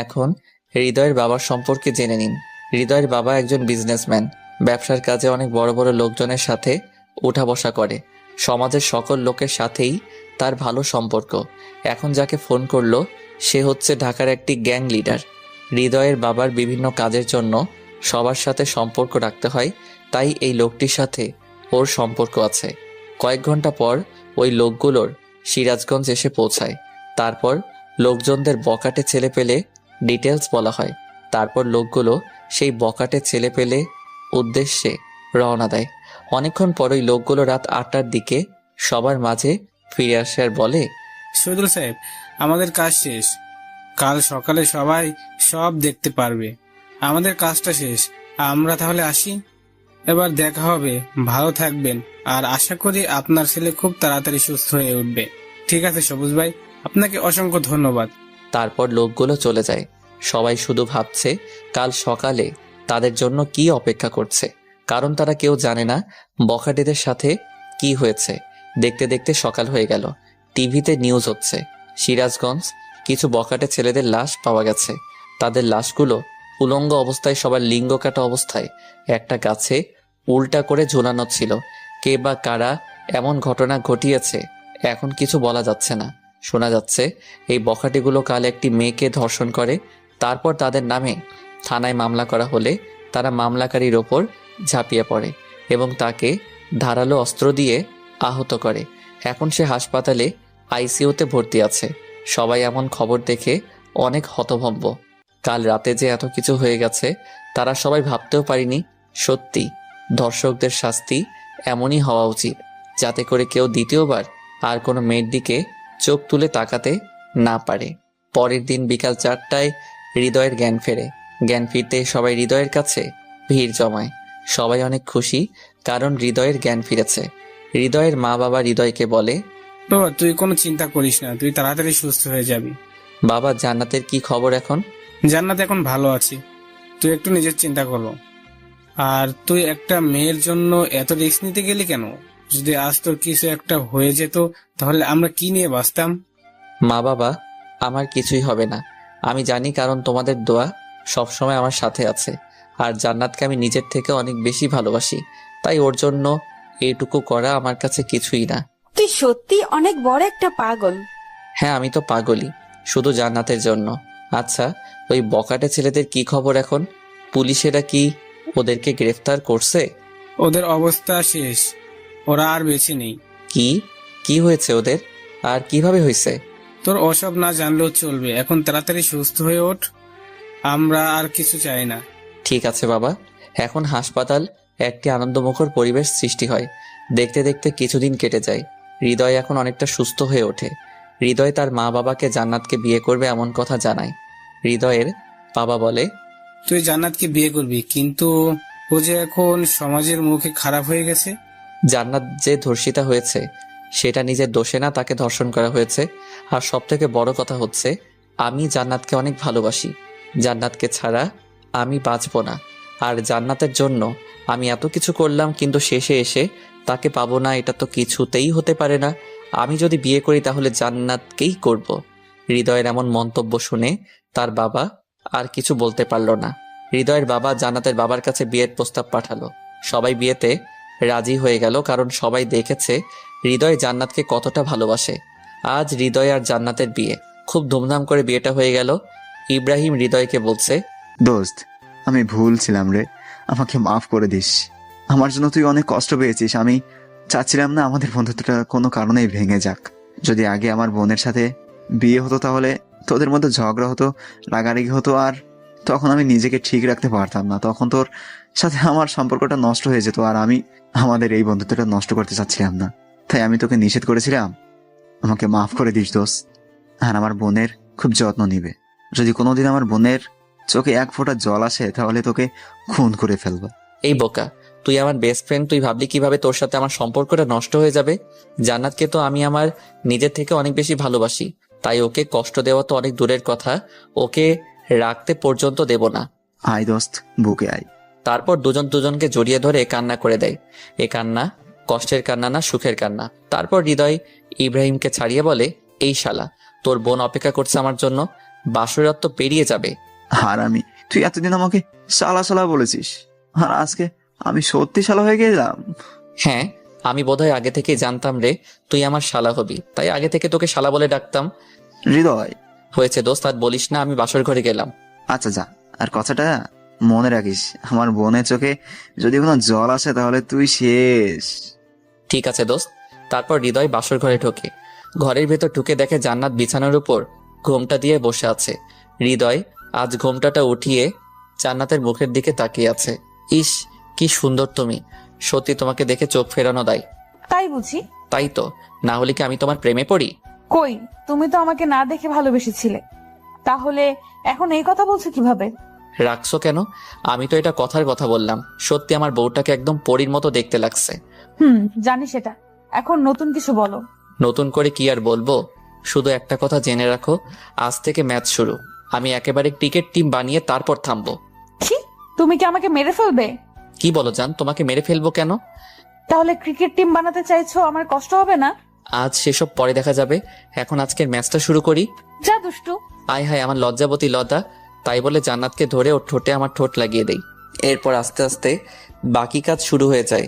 এখন হৃদয়ের বাবার সম্পর্কে জেনে নিন। হৃদয়ের বাবা একজন বিজনেসম্যান। ব্যবসার কাজে অনেক বড় বড় লোকজনের সাথে উঠা বসা করে। সমাজের সকল লোকের সাথেই তার ভালো সম্পর্ক। এখন যাকে ফোন করলো সে হচ্ছে ঢাকার একটি গ্যাং লিডার। হৃদয়ের বাবার বিভিন্ন কাজের জন্য সবার সাথে সম্পর্ক রাখতে হয়, তাই এই লোকটির সাথে ওর সম্পর্ক আছে। কয়েক ঘন্টা পর ওই লোকগুলোর সিরাজগঞ্জ এসে পৌঁছায়। তারপর লোকজনদের বকাটে ছেলে পেলে ডিটেলস বলা হয়। তারপর লোকগুলো সেই বকাটে ছেলে পেলে উদ্দেশ্যে রওনা দেয়। অনেকক্ষণ পর ওই লোকগুলো রাত 8টার দিকে সবার মাঝে ফিরে আসে আর বলে, শহীদুল সাহেব, আমাদের কাজ শেষ। কাল সকালে সবাই সব দেখতে পারবে। আমাদের কাজটা শেষ। আমরা তাহলে আসি। এবার দেখা হবে। ভালো থাকবেন, আর আশা করি আপনার ছেলে খুব তাড়াতাড়ি সুস্থ হয়ে উঠবে। ঠিক আছে সবুজ ভাই, আপনাকে অসংখ্য ধন্যবাদ। তারপর লোকগুলো চলে যায়। সবাই শুধু ভাবছে কাল সকালে তাদের জন্য কি অপেক্ষা করছে, কারণ তারা কেউ জানে না বখাটেদের সাথে কি হয়েছে। দেখতে দেখতে সকাল হয়ে গেল। টিভিতে নিউজ হচ্ছে সিরাজগঞ্জ কিছু বখাটে ছেলেদের লাশ পাওয়া গেছে। তাদের লাশগুলো উলঙ্গ অবস্থায়, সবার লিঙ্গ কাটা অবস্থায় একটা গাছে উল্টা করে ঝুলানো ছিল। কে বা কারা এমন ঘটনা ঘটিয়েছে এখন কিছু বলা যাচ্ছে না। শোনা যাচ্ছে এই বখাটেগুলো কাল একটি মেয়েকে ধর্ষণ করে। তারপর তাদের নামে থানায় মামলা করা হলে তারা মামলাকারীর ওপর ঝাঁপিয়ে পড়ে এবং তাকে ধারালো অস্ত্র দিয়ে আহত করে। এখন সে হাসপাতালে আইসিইউতে ভর্তি আছে। সবাই এমন খবর দেখে অনেক হতভম্ব। কাল রাতে যে এত কিছু হয়ে গেছে তারা সবাই ভাবতেও পারিনি। সত্যি ধর্ষকদের শাস্তি এমনই হওয়া উচিত, যাতে করে কেউ দ্বিতীয়বার আর কোনো মেয়ের দিকে চোখ তুলে তাকাতে না পারে। পরের দিন বিকাল 4টায় হৃদয়ের জ্ঞান ফেরে। জ্ঞান ফিরতে সবাই হৃদয়ের কাছে ভিড় জমায়। সবাই অনেক খুশি, কারণ হৃদয়ের জ্ঞান ফিরেছে। হৃদয়ের মা বাবা হৃদয়কে বলে, বাবা তুই কোনো চিন্তা করিস না, তুই তাড়াতাড়ি সুস্থ হয়ে যাবি। বাবা জান্নাতের কি খবর এখন? জান্নাত এখন ভালো আছি। তুই একটু নিজের চিন্তা করো। আর তুই একটা মেয়ের জন্য এত রিস্ক নিতে গেলি কেন? যদি আজ তোর কিছু একটা হয়ে যেত তাহলে আমরা কি নিয়ে বাঁচতাম? মা বাবা, আমার কিছুই হবে না আমি জানি, কারণ তোমাদের দোয়া সবসময় আমার সাথে আছে। আর জান্নাতকে আমি নিজের থেকে অনেক বেশি ভালোবাসি, তাই ওর জন্য এইটুকু করা আমার কাছে কিছুই না। তুই সত্যি অনেক বড় একটা পাগল। হ্যাঁ, আমি তো পাগলই, শুধু জান্নাতের জন্য। আচ্ছা, ওই বকাটে ছেলেদের কি খবর এখন? পুলিশেরা কি ওদেরকে গ্রেফতার করছে? ওদের অবস্থা শেষ, ওরা আর বেঁচে নেই। কি হয়েছে ওদের, আর কিভাবে হয়েছে? তোর ওসব না জানলেও চলবে। এখন তাড়াতাড়ি সুস্থ হয়ে ওঠ, আমরা আর কিছু চাই না। ঠিক আছে বাবা। এখন হাসপাতাল একটি আনন্দমুখর পরিবেশ সৃষ্টি হয়। দেখতে দেখতে কিছুদিন কেটে যায়। হৃদয় এখন অনেকটা সুস্থ হয়ে ওঠে। হৃদয় তার মা বাবাকে জান্নাতকে বিয়ে করবে এমন কথা জানায়। হৃদয়ের বাবা বলে, তুই জান্নাতকে বিয়ে করবি, কিন্তু ও যে এখন সমাজের মুখে খারাপ হয়ে গেছে। জান্নাত যে ধর্ষিতা হয়েছে সেটা নিজের দোষে না, তাকে ধর্ষণ করা হয়েছে। আর সব থেকে বড় কথা হচ্ছে, আমি জান্নাতকে অনেক ভালোবাসি। জান্নাতকে ছাড়া আমি বাঁচবো না। আর জান্নাতের জন্য আমি এত কিছু করলাম, কিন্তু শেষে এসে তাকে পাবো না, এটা তো কিছুতেই হতে পারে না। আমি যদি বিয়ে করি তাহলে জান্নাতকেই করব। হৃদয়ের এমন মন্তব্য শুনে তার বাবা আর কিছু বলতে পারল না। হৃদয়ের বাবা জান্নাতের বাবার কাছে বিয়ের প্রস্তাব পাঠালো। সবাই বিয়েতে রাজি হয়ে গেল, কারণ সবাই দেখেছে হৃদয় জান্নাতকে কতটা ভালোবাসে। আজ হৃদয় আর জান্নাতের বিয়ে। খুব ধুমধাম করে বিয়েটা হয়ে গেল। ইব্রাহিম হৃদয়কে বলছে, দোস্ত, আমি ভুল ছিলাম রে, আমাকে মাফ করে দিস। আমার জন্য তুই অনেক কষ্ট পেয়েছিস। আমি চাচ্ছিলাম না আমাদের বন্ধুত্বটা কোনো কারণেই ভেঙে যাক। যদি আগে আমার বোনের সাথে বিয়ে হতো তাহলে তোদের মধ্যে ঝগড়া হতো, রাগারাগি হতো, আর তখন আমি নিজেকে ঠিক রাখতে পারতাম না। তখন তোর সাথে আমার সম্পর্কটা নষ্ট হয়ে যেত, আর আমি আমাদের এই বন্ধুত্বটা নষ্ট করতে চাচ্ছিলাম না। তাই আমি তোকে নিষেধ করেছিলাম। আমাকে মাফ করে দিস দোস্ত। আর আমার বোনের খুব যত্ন নিবে। যদি কোনোদিন আমার বোনের চোখে এক ফোঁটা জল আসে তাহলে তোকে খুন করে ফেলবো। এই বোকা, তুই আমার বেস্ট ফ্রেন্ড, তুই ভাবলি কিভাবে তোর সাথে আমার সম্পর্কটা নষ্ট হয়ে যাবে? জান্নাতকে তো আমি আমার নিজের থেকে অনেক বেশি ভালোবাসি, তাই ওকে কষ্ট দেওয়া তো অনেক দূরের কথা, ওকে রাখতে পর্যন্ত দেব না। আয় দোস্ত, বুকে আয়। তারপর দুজন দুজনকে জড়িয়ে ধরে কান্না করে দেয়। এ কান্না কষ্টের কান্না না, সুখের কান্না। তারপর হৃদয় ইব্রাহিমকে ছাড়িয়ে বলে, এই শালা, তোর বোন অপেক্ষা করছে আমার জন্য, বাসরাত তো পেরিয়ে যাবে। আর তুই এতদিন আমাকে শালা শালা বলেছিস, আর আজকে আমি সত্যি শালা হয়ে গেলাম। হ্যাঁ, আমি বোধহয় আগে থেকেই জানতাম রে তুই আমার শালা হবি, তাই আগে থেকে তোকে শালা বলে ডাকতাম। হৃদয়, হয়েছে দোস্ত, আর বলিস না, আমি বাসর ঘরে গেলাম। আচ্ছা যা, আর কথাটা মনে রাখিস, আমার বোনের চোখে যদি কোনো জল আসে তাহলে তুই শেষ। ঠিক আছে দোস্ত। তারপর হৃদয় বাসর ঘরে ঢোকে। ঘরের ভেতর ঢুকে দেখে জান্নাত বিছানার উপর ঘোমটা দিয়ে বসে আছে। হৃদয় আজ ঘোমটাটা উঠিয়ে জান্নাতের মুখের দিকে তাকিয়ে আছে। ইস, কি সুন্দর তুমি, সত্যি তোমাকে দেখে চোখ ফেরানো দেয়। তাই বুঝি? তাই তো, না হলে কি আমি তোমার প্রেমে পড়ি? কই, তুমি তো আমাকে না দেখে ভালোবেসেছিলে, তাহলে এখন এই কথা বলছো কিভাবে? রাখছো কেন? আমি তো এটা কথার কথা বললাম। সত্যি আমার বউটাকে একদম পরীর মতো দেখতে লাগছে। জানি সেটা, এখন নতুন কিছু বলো। নতুন করে কি আর বলবো, শুধু একটা কথা জেনে রাখো, আজ থেকে ম্যাচ শুরু। আমি একেবারে ক্রিকেট টিম বানিয়ে তারপর থামবো। কি, তুমি কি আমাকে মেরে ফেলবে? কি বলো জান, তোমাকে মেরে ফেলবো কেন? তাহলে ক্রিকেট টিম বানাতে চাইছো, আমার কষ্ট হবে না? আজ সেসব পরে দেখা যাবে, এখন আজকের ম্যাচটা শুরু করি। যা দুষ্টু। আয় হায়, আমার লজ্জাবতী লতা। তাই বলে জান্নাতকে ধরে ওর ঠোঁটে আমার ঠোঁট লাগিয়ে দেই। এরপর আস্তে আস্তে বাকি কাজ শুরু হয়ে যায়।